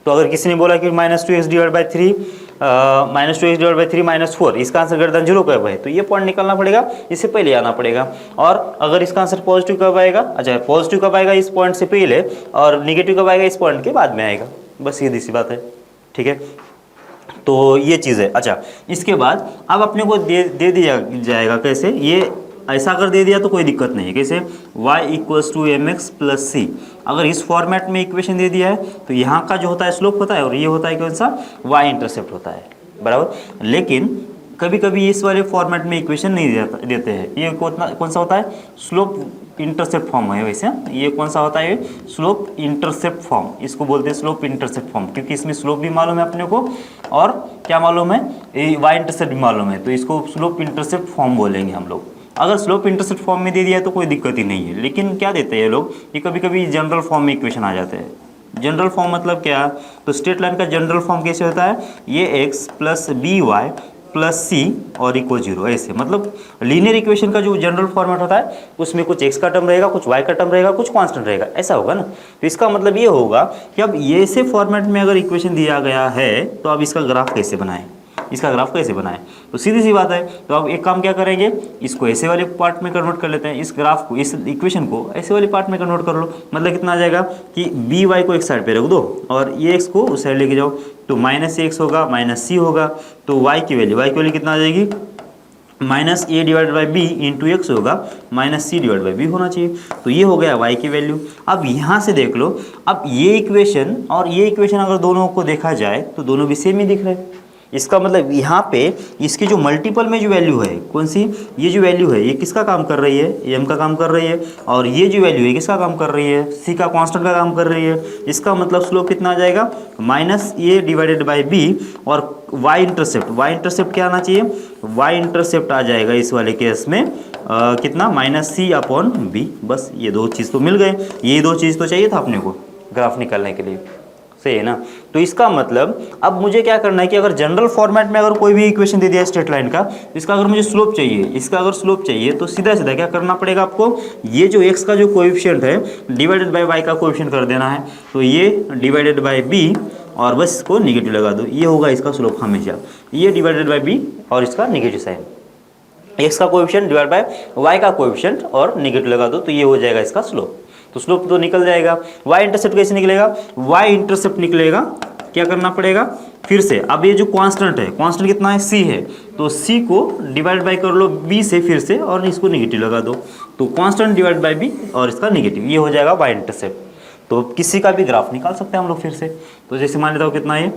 तो अगर किसी ने बोला कि -2x/3 -4 इसका आंसर ग्रेटर देन 0 कब है, तो ये पॉइंट निकालना पड़ेगा, इससे पहले आना पड़ेगा। और अगर इसका आंसर पॉजिटिव कब आएगा, अच्छा पॉजिटिव कब आएगा? इस पॉइंट से पहले, और निगेटिव कब आएगा? इस पॉइंट के बाद में आएगा, बस सीधी सी बात है, ठीक है। तो ये चीज़ है। अच्छा, इसके बाद अब अपने को दे दिया जाएगा कैसे? ये ऐसा अगर दे दिया तो कोई दिक्कत नहीं है। कैसे, y equals to m x plus c, अगर इस फॉर्मेट में इक्वेशन दे दिया है तो यहाँ का जो होता है स्लोप होता है और ये होता है कौन सा, y इंटरसेप्ट होता है, बराबर। लेकिन कभी कभी इस वाले फॉर्मेट में इक्वेशन नहीं देते हैं, ये कौन सा होता है, स्लोप इंटरसेप्ट फॉर्म है। वैसे ये कौन सा होता है, स्लोप इंटरसेप्ट फॉर्म, इसको बोलते हैं स्लोप इंटरसेप्ट फॉर्म, क्योंकि इसमें स्लोप भी मालूम है अपने को और क्या मालूम है, वाई इंटरसेप्ट भी मालूम है, तो इसको स्लोप इंटरसेप्ट फॉर्म बोलेंगे हम लोग। अगर स्लोप इंटरसेप्ट फॉर्म में दे दिया है तो कोई दिक्कत ही नहीं है। लेकिन क्या देते हैं ये लोग, ये कभी कभी जनरल फॉर्म में इक्वेशन आ जाते हैं। जनरल फॉर्म मतलब क्या, तो स्ट्रेट लाइन का जनरल फॉर्म कैसे होता है, ये x plus b y plus c और इक्वल जीरो, ऐसे मतलब लीनियर इक्वेशन का जो जनरल फॉर्मेट होता है उसमें कुछ एक्स का टर्म रहेगा, कुछ वाई का टर्म रहेगा, कुछ कांस्टेंट रहेगा, ऐसा होगा ना। तो इसका मतलब ये होगा कि अब ये ऐसे फॉर्मेट में अगर इक्वेशन दिया गया है तो अब इसका ग्राफ कैसे बनाएं, इसका ग्राफ कैसे बनाएं, तो सीधी सी बात है। तो अब एक काम क्या करेंगे, इसको ऐसे वाले पार्ट में कन्वर्ट कर लेते हैं, इस ग्राफ को, इस इक्वेशन को ऐसे वाले पार्ट में कन्वर्ट कर लो। मतलब कितना आ जाएगा कि बी वाई को एक साइड पे रख दो और ये एक्स को उस साइड लेके जाओ, तो माइनस एक्स होगा माइनस सी होगा, तो वाई की वैल्यू कितना आ जाएगी, minus a divide by b into x होगा, minus c divide by b होना चाहिए। तो ये हो गया y की वैल्यू। अब यहाँ से देख लो, अब ये इक्वेशन और ये इक्वेशन अगर दोनों को देखा जाए तो दोनों भी सेम ही दिख रहे हैं। इसका मतलब यहाँ पे इसकी जो मल्टीपल में जो वैल्यू है, कौन सी, ये जो वैल्यू है ये किसका काम कर रही है, एम का काम कर रही है, और ये जो वैल्यू है किसका काम कर रही है, सी का कांस्टेंट का काम कर रही है। इसका मतलब स्लोप कितना आ जाएगा, minus a divided by b, और वाई इंटरसेप्ट क्या आना चाहिए, वाई इंटरसेप्ट आ जाएगा इस वाले केस में कितना, माइनस सी अपॉन बी। बस ये दो चीज़ तो मिल गए, ये दो चीज़ तो चाहिए था अपने को ग्राफ निकालने के लिए, सही है ना। तो इसका मतलब अब मुझे क्या करना है कि अगर जनरल फॉर्मेट में अगर कोई भी इक्वेशन दे दिया स्ट्रेट लाइन का, इसका अगर मुझे स्लोप चाहिए, इसका अगर स्लोप चाहिए तो सीधा सीधा क्या करना पड़ेगा आपको, ये जो x का जो कोएफिशिएंट है डिवाइडेड बाय y का कोएफिशिएंट कर देना है, तो ये डिवाइडेड बाय b और बस इसको निगेटिव लगा दो, ये होगा इसका स्लोप हमेशा, ये डिवाइडेड बाय b और इसका निगेटिव साइन, x का कोएफिशिएंट डिवाइड बाय y का कोएफिशिएंट और निगेटिव लगा दो, तो ये हो जाएगा इसका स्लोप। तो स्लोप तो निकल जाएगा। y इंटरसेप्ट कैसे निकलेगा, y इंटरसेप्ट निकलेगा, क्या करना पड़ेगा फिर से, अब ये जो कांस्टेंट है, कांस्टेंट कितना है, c है, तो c को डिवाइड बाय कर लो b से फिर से और इसको निगेटिव लगा दो, तो कांस्टेंट डिवाइड बाय b और इसका निगेटिव, ये हो जाएगा y इंटरसेप्ट। तो किसी का भी ग्राफ निकाल सकते हैं हम लोग फिर से। तो जैसे मान लेता हूँ कितना है,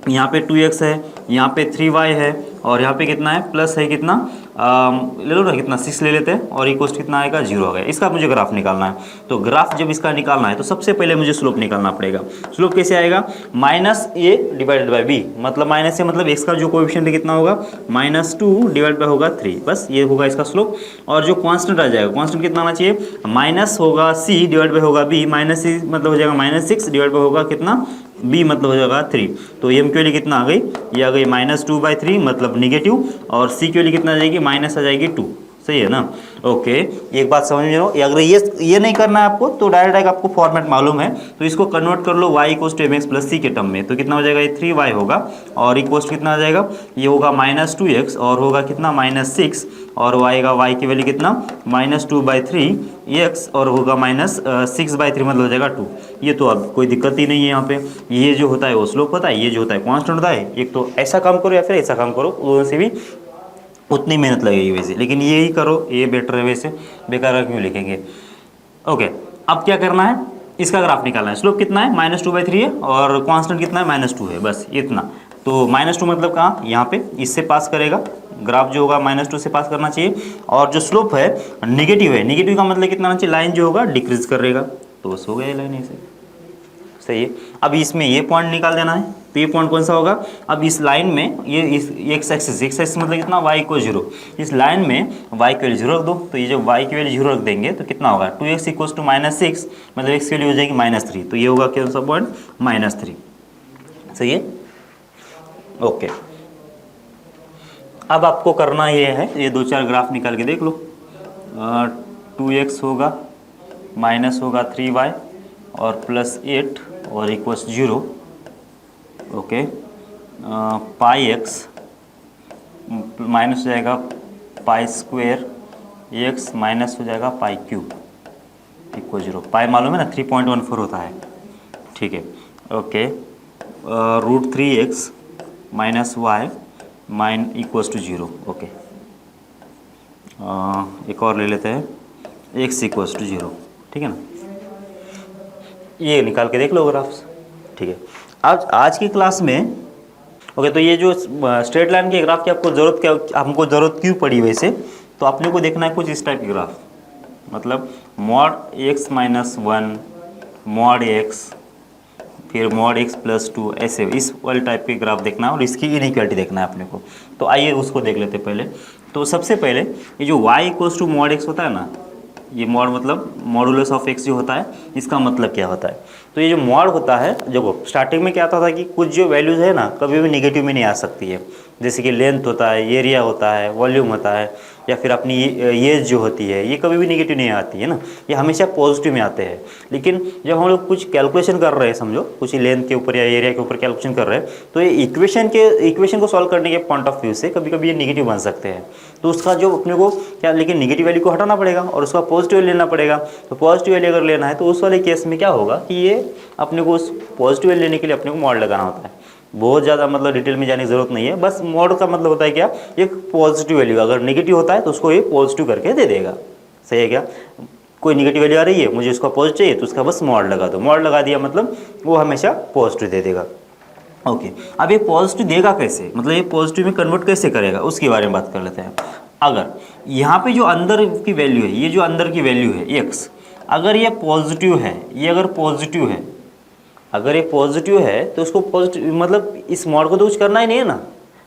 यहाँ पे 2x है, यहाँ पे 3y है, और यहाँ पे कितना है, प्लस है कितना, ले लो ना कितना, 6 ले लेते हैं, और इक्वल कितना आएगा, 0 आ गया। इसका मुझे ग्राफ निकालना है, तो ग्राफ जब इसका निकालना है तो सबसे पहले मुझे स्लोप निकालना पड़ेगा। स्लोप कैसे आएगा, minus a divided by b, मतलब माइनस ए मतलब एक्स का जो कोएफिशिएंट है कितना होगा, -2 डिवाइड बाई होगा 3, बस ये होगा इसका स्लोप। और जो कांस्टेंट आ जाएगा, कांस्टेंट कितना आना चाहिए, माइनस होगा सी डिवाइड बाई होगा बी, माइनस सी मतलब हो जाएगा -6 डिवाइड बाई होगा कितना, b मतलब हो जाएगा 3, तो m की वैल्यू कितना आ गई, ये आ गई -2/3 मतलब निगेटिव, और c की वैल्यू कितना आ जाएगी, माइनस आ जाएगी 2, सही है ना। ओके, एक बात समझ में लो, अगर ये नहीं करना है आपको तो डायरेक्ट आपको फॉर्मेट मालूम है तो इसको कन्वर्ट कर लो y equals to m x plus c के टर्म में, तो कितना हो जाएगा, ये 3y होगा, और इक्वल्स कितना आ जाएगा, ये होगा -2x और होगा कितना, -6, और y की वैल्यू कितना, -2/3x और होगा -6/3 मतलब हो जाएगा 2। ये तो अब कोई दिक्कत ही नहीं है यहाँ पे, ये जो होता है वो स्लोप होता है, ये जो होता है कांस्टेंट होता है। एक तो ऐसा काम करो या फिर ऐसा काम करो, दोनों से भी उतनी मेहनत लगेगी वैसे, लेकिन ये ही करो, ये बेटर है वैसे, बेकार क्यों लिखेंगे। ओके, अब क्या करना है, इसका ग्राफ निकालना है। स्लोप कितना है, -2/3 है, और कांस्टेंट कितना है, -2 है, बस इतना। तो -2 मतलब कहाँ, यहाँ पे इससे पास करेगा, ग्राफ जो होगा -2 से पास करना चाहिए, और जो स्लोप है निगेटिव है, निगेटिव का मतलब कितना आना चाहिए, लाइन जो होगा डिक्रीज करेगा, तो बस हो गया लाइन ऐसे, सही है। अब इसमें ये पॉइंट निकाल देना है, तो ये पॉइंट कौन सा होगा, अब इस लाइन में ये इस एक्स एक्सिस मतलब कितना, y को 0, इस लाइन में y की वैल्यू 0 रख दो, तो ये जब y की वैल्यू 0 रख देंगे तो कितना होगा, 2x इक्वल्स टू -6 मतलब x की वैल्यू हो जाएगी -3, तो ये होगा कौन सा पॉइंट, -3, सही है। ओके, अब आपको करना ये है, ये 2-4 ग्राफ निकाल के देख लो, 2x होगा, माइनस होगा 3y और +8 और इक्वल्स 0, ओके, पाई एक्स माइनस हो जाएगा पाई स्क्वेयर एक्स माइनस हो जाएगा पाई क्यूब इक्वल 0, पाई मालूम है ना 3.14 होता है, ठीक है। Okay, √3x minus y mine equals to 0, okay, एक और ले लेते हैं, x इक्वल्स टू 0, ठीक है ना। ये निकाल के देख लो ग्राफ्स, ठीक है। आज की क्लास में ओके, तो ये जो स्ट्रेट लाइन के ग्राफ की आपको ज़रूरत क्या, हमको ज़रूरत क्यों पड़ी वैसे, तो अपने को देखना है कुछ इस टाइप के ग्राफ, मतलब mod x minus 1 mod x फिर मॉड x प्लस 2, ऐसे इस वाले टाइप के ग्राफ देखना है और इसकी इनइक्वालिटी देखना है अपने को। तो आइए उसको देख लेते पहले। तो सबसे पहले ये जो y equals to mod x होता है ना, ये मॉड मतलब मॉडुलस ऑफ x जो होता है, इसका मतलब क्या होता है। तो ये जो मॉड होता है, देखो स्टार्टिंग में क्या आता था कि कुछ जो वैल्यूज़ है ना कभी भी नेगेटिव में नहीं आ सकती है, जैसे कि लेंथ होता है, एरिया होता है, वॉल्यूम होता है, या फिर अपनी एज जो होती है, ये कभी भी नेगेटिव नहीं आती है ना, ये हमेशा पॉजिटिव में आते हैं। लेकिन जब हम लोग कुछ कैलकुलेशन कर रहे हैं, समझो कुछ लेंथ के ऊपर या एरिया के ऊपर कैलकुलेशन कर रहे हैं, तो ये इक्वेशन को सॉल्व करने के पॉइंट ऑफ व्यू से कभी कभी ये नेगेटिव बन सकते हैं। तो उसका जो अपने को क्या, लेकिन नेगेटिव वैल्यू को हटाना पड़ेगा और उसका पॉजिटिव लेना पड़ेगा। तो पॉजिटिव वैल्यू अगर लेना है तो उस वाले केस में क्या होगा कि ये अपने को उस पॉजिटिव वैल्यू लेने के लिए अपने को मॉड लगाना होता है। बहुत ज़्यादा मतलब डिटेल में जाने की ज़रूरत नहीं है, बस मॉड का मतलब होता है क्या, एक पॉजिटिव वैल्यू, अगर नेगेटिव होता है तो उसको ये पॉजिटिव करके दे देगा। सही है क्या, कोई नेगेटिव वैल्यू आ रही है, मुझे उसका पॉजिटिव चाहिए, तो उसका बस मॉड लगा दो, मॉड लगा दिया मतलब वो हमेशा पॉजिटिव दे देगा। ओके, अब ये पॉजिटिव देगा कैसे, मतलब ये पॉजिटिव में कन्वर्ट कैसे करेगा, उसके बारे में बात कर लेते हैं। अगर यहाँ पे जो अंदर की वैल्यू है, ये जो अंदर की वैल्यू है x, अगर ये पॉजिटिव है, ये अगर पॉजिटिव है, अगर ये पॉजिटिव है तो उसको पॉजिटिव मतलब इस मॉड को तो कुछ करना ही नहीं है ना।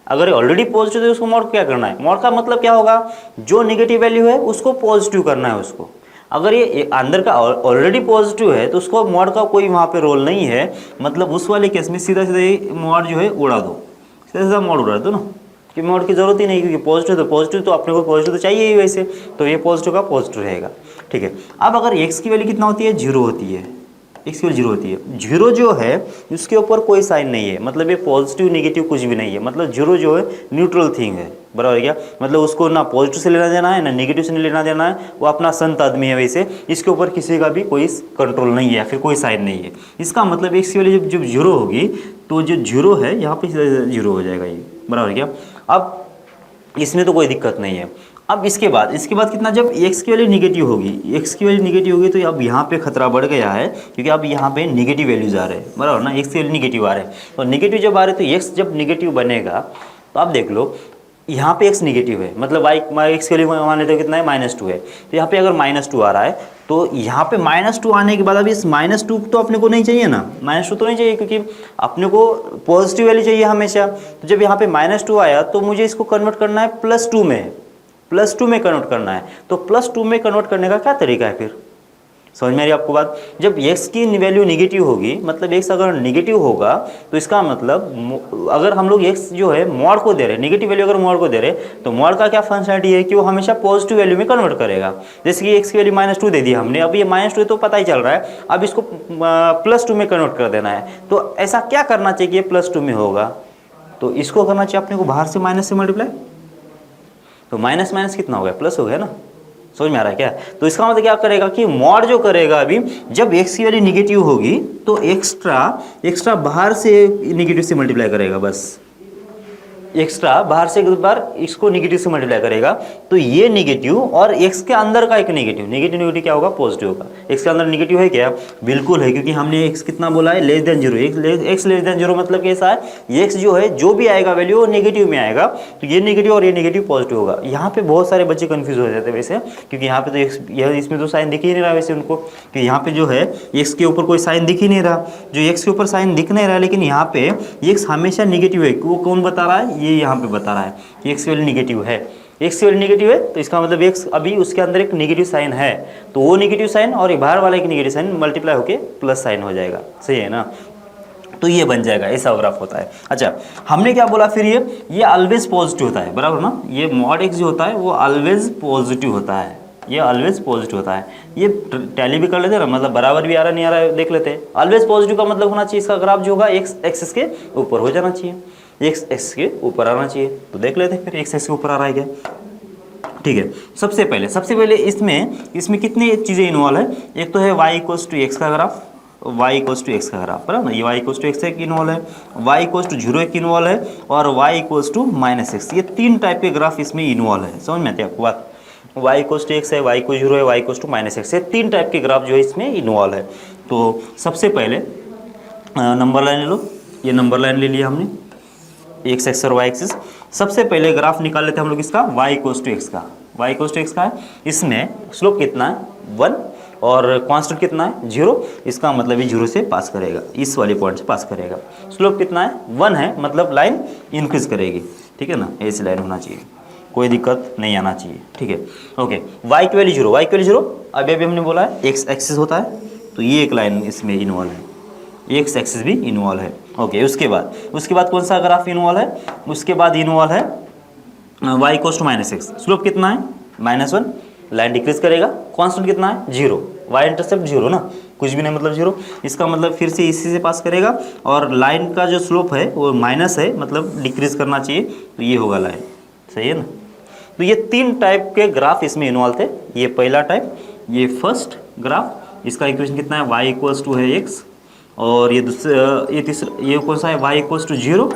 अगर ये ऑलरेडी पॉजिटिव है तो उसको मॉड क्या करना है, मॉड का मतलब क्या होगा, जो नेगेटिव वैल्यू है उसको पॉजिटिव करना है उसको। अगर ये अंदर का ऑलरेडी पॉजिटिव है तो उसको मॉड का कोई वहाँ पे रोल नहीं है, मतलब उस वाले केस में सीधा सीधा मॉड जो है उड़ा दो, सीधा सीधा मॉड उड़ा दो ना, कि मॉड की ज़रूरत ही नहीं, क्योंकि पॉजिटिव तो अपने को पॉजिटिव तो चाहिए ही वैसे, तो ये पॉजिटिव का पॉजिटिव रहेगा। ठीक है, अब अगर x की वैल्यू कितना होती है, 0 होती है, x की वैल्यू 0 होती है, 0 जो है उसके ऊपर कोई साइन नहीं है, मतलब ये पॉजिटिव नेगेटिव कुछ भी नहीं है, मतलब 0 जो है न्यूट्रल थिंग है, बराबर है क्या, मतलब उसको ना पॉजिटिव से लेना देना है ना नेगेटिव से लेना देना है, वो अपना संत आदमी है वैसे, इसके ऊपर किसी का भी कोई कंट्रोल नहीं है या फिर कोई साइन नहीं है। इसका मतलब x की वैल्यू जब 0 होगी तो जो 0 है यहाँ पे 0 हो जाएगा ये, बराबर है क्या। अब इसमें तो कोई दिक्कत नहीं है। अब इसके बाद कितना, जब x की वैल्यू निगेटिव होगी, x की वैल्यू निगेटिव होगी तो अब यहाँ पे खतरा बढ़ गया है, क्योंकि अब यहाँ पे निगेटिव वैल्यूज आ रहे हैं, बराबर ना, x की वैल्यू निगेटिव आ रहे हैं, तो निगेटिव जब आ रहे हैं तो x जब निगेटिव बनेगा तो आप देख लो यहाँ पे x निगेटिव है, मतलब x की वैल्यू मान लेते हो कितना है, -2 है, तो यहाँ पे अगर -2 आ रहा है तो यहाँ पे -2 आने के बाद अभी इस -2 तो अपने को नहीं चाहिए ना, -2 तो नहीं चाहिए, क्योंकि अपने को पॉजिटिव वैल्यू चाहिए हमेशा। तो जब यहाँ पे -2 आया तो मुझे इसको कन्वर्ट करना है +2 में, +2 में कन्वर्ट करना है। तो +2 में कन्वर्ट करने का क्या तरीका है फिर, समझ में आ रही आपको बात। जब x की वैल्यू निगेटिव होगी, मतलब x अगर निगेटिव होगा तो इसका मतलब अगर हम लोग x जो है मॉड को दे रहे हैं, नेगेटिव वैल्यू अगर मॉड को दे रहे हैं, तो मॉड का क्या फंक्शनलिटी है कि वो हमेशा पॉजिटिव वैल्यू में कन्वर्ट करेगा। जैसे कि x की वैल्यू -2 दे दी हमने, अब ये -2 तो पता ही चल रहा है, अब इसको +2 में कन्वर्ट कर देना है। तो ऐसा क्या करना चाहिए कि ये +2 में होगा, तो इसको करना चाहिए अपने को बाहर से माइनस से मल्टीप्लाई, तो माइनस माइनस कितना हो गया, प्लस हो गया ना, समझ में आ रहा है क्या। तो इसका मतलब क्या करेगा कि मॉड जो करेगा अभी, जब x की वैल्यू निगेटिव होगी तो एक्स्ट्रा बाहर से निगेटिव से मल्टीप्लाई करेगा, बस एक्स्ट्रा बाहर से एक बार इसको निगेटिव से मल्टीप्लाई करेगा, तो ये निगेटिव और x के अंदर का एक नेगेटिव क्या होगा, पॉजिटिव होगा। x के अंदर निगेटिव है क्या, बिल्कुल है, क्योंकि हमने x कितना बोला है, <0। x <0 मतलब कैसा है, x जो है जो भी आएगा वैल्यू वो नेगेटिव में आएगा, तो ये नेगेटिव और ये नेगेटिव पॉजिटिव होगा। यहाँ पे बहुत सारे बच्चे कंफ्यूज हो जाते हैं वैसे, क्योंकि यहाँ पे तो इसमें तो साइन दिख ही नहीं रहा वैसे उनको, कि यहाँ पे जो है x के ऊपर कोई साइन दिख ही नहीं रहा, जो x के ऊपर साइन दिख नहीं रहा, लेकिन यहाँ पे x हमेशा निगेटिव है, वो कौन बता रहा है, ये यहाँ पे बता रहा है कि x की वैल्यू निगेटिव है, x की वैल्यू निगेटिव है, तो इसका मतलब x अभी उसके अंदर एक निगेटिव साइन है, तो वो निगेटिव साइन और बाहर वाला एक निगेटिव साइन मल्टीप्लाई होके प्लस साइन हो जाएगा, सही है ना। तो ये बन जाएगा, ऐसा ग्राफ होता है। अच्छा, हमने क्या बोला फिर, ये ऑलवेज पॉजिटिव होता है, बराबर ना, ये मॉड x जो होता है वो ऑलवेज पॉजिटिव होता है, ये ऑलवेज पॉजिटिव होता है। ये टैली भी कर लेते हैं ना, मतलब बराबर भी आ रहा नहीं आ रहा है देख लेते हैं। ऑलवेज पॉजिटिव का मतलब होना चाहिए इसका ग्राफ जो होगा x एक्सिस के ऊपर हो जाना चाहिए, x एक्सिस के ऊपर आना चाहिए। तो देख लेते हैं फिर x एक्सिस के ऊपर आ रहा है क्या, ठीक है। सबसे पहले इसमें कितनी चीज़ें इन्वॉल्व है, एक तो है y इक्वल्स टू x का graph, y equals to x का ग्राफ, बराबर ना, ये y इक्वल्स टू x एक इन्वॉल्व है, y इक्वल्स टू 0 एक इन्वॉल्व है, और y इक्वल्स टू -x, ये 3 टाइप के ग्राफ इसमें इन्वॉल्व है, समझ में आती है आपको बात। y इक्वल्स टू एक्स है, y को 0 है, y इक्वल्स टू -x है। 3 टाइप के ग्राफ जो है इसमें इन्वॉल्व है। तो सबसे पहले नंबर लाइन ले लो, ये नंबर लाइन ले लिया हमने, एक्स एक्स और वाई एक्सिस। सबसे पहले ग्राफ निकाल लेते हैं हम लोग इसका y इक्वल्स टू एक्स का। y इक्वल्स टू एक्स का है, इसमें स्लोप कितना है 1 और कांस्टेंट कितना है 0। इसका मतलब ये 0 से पास करेगा, इस वाले पॉइंट से पास करेगा। स्लोप कितना है 1 है, मतलब लाइन इंक्रीज करेगी, ठीक है ना, ऐसी लाइन होना चाहिए, कोई दिक्कत नहीं आना चाहिए, ठीक है। ओके, y की वैल्यू 0, y की वैल्यू 0, अभी अभी हमने बोला है x एक्सिस होता है, तो ये एक लाइन इसमें इन्वॉल्व है, एक्स एक्सिस भी इन्वॉल्व है। ओके, उसके बाद कौन सा ग्राफ इन्वॉल्व है, उसके बाद इन्वॉल्व है y equals to -x। Slope कितना है -1, लाइन डिक्रीज करेगा। कांस्टेंट कितना है 0, y इंटरसेप्ट 0 ना, कुछ भी नहीं मतलब 0। इसका मतलब फिर से इसी से पास करेगा, और लाइन का जो स्लोप है वो माइनस है, मतलब डिक्रीज करना चाहिए, तो ये होगा लाइन, सही है ना। तो ये 3 टाइप के ग्राफ इसमें इन्वॉल्व थे। ये पहला टाइप, ये फर्स्ट ग्राफ, इसका इक्वेशन कितना है y इक्वल्स टू है x, और ये दूसरा, ये तीसरा, ये कौन सा है y इक्वल्स टू 0,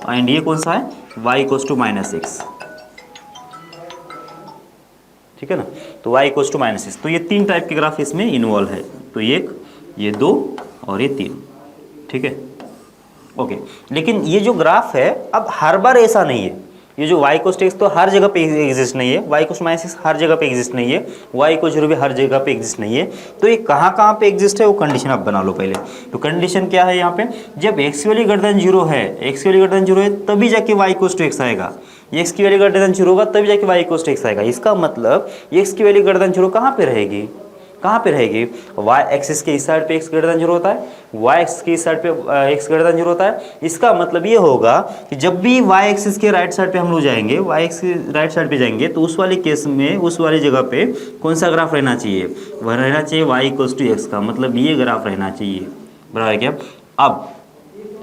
एंड ये कौन सा है y इक्वल्स टू -x, ठीक है ना। तो y इक्वल्स टू -x, तो ये 3 टाइप के ग्राफ इसमें इन्वॉल्व है। तो ये 2 और ये 3, ठीक है। ओके, लेकिन ये जो ग्राफ है अब हर बार ऐसा नहीं है, ये जो y इक्वल्स टू x तो हर जगह पे एग्जिस्ट नहीं है, y इक्वल्स टू -x हर जगह पे एग्जिस्ट नहीं है, y इक्वल्स 0 भी हर जगह पे एग्जिस्ट नहीं है। तो ये कहाँ पे एग्जिस्ट है वो कंडीशन आप बना लो पहले। तो कंडीशन क्या है यहाँ पे, जब x की वैल्यू ग्रेटर देन 0 है, x की वैल्यू ग्रेटर देन 0 है, तभी जाके y इक्वल्स टू x आएगा। x की वैल्यू ग्रेटर देन 0 होगा तभी जाके y इक्वल्स टू x आएगा। इसका मतलब x की वैल्यू ग्रेटर देन 0 कहाँ पे रहेगी, कहाँ पे रहेगी, y एक्सिस के इस साइड पे x ग्रेटर देन 0 होता है, y एक्सिस के इस साइड पे x ग्रेटर देन 0 होता है। इसका मतलब ये होगा कि जब भी y एक्सिस के राइट साइड पे हम लोग जाएंगे, y एक्सिस के राइट साइड पे जाएंगे, तो उस वाले केस में उस वाली जगह पे कौन सा ग्राफ रहना चाहिए, वह रहना चाहिए y इक्वल्स टू x का, मतलब ये ग्राफ रहना चाहिए, बराबर है क्या। अब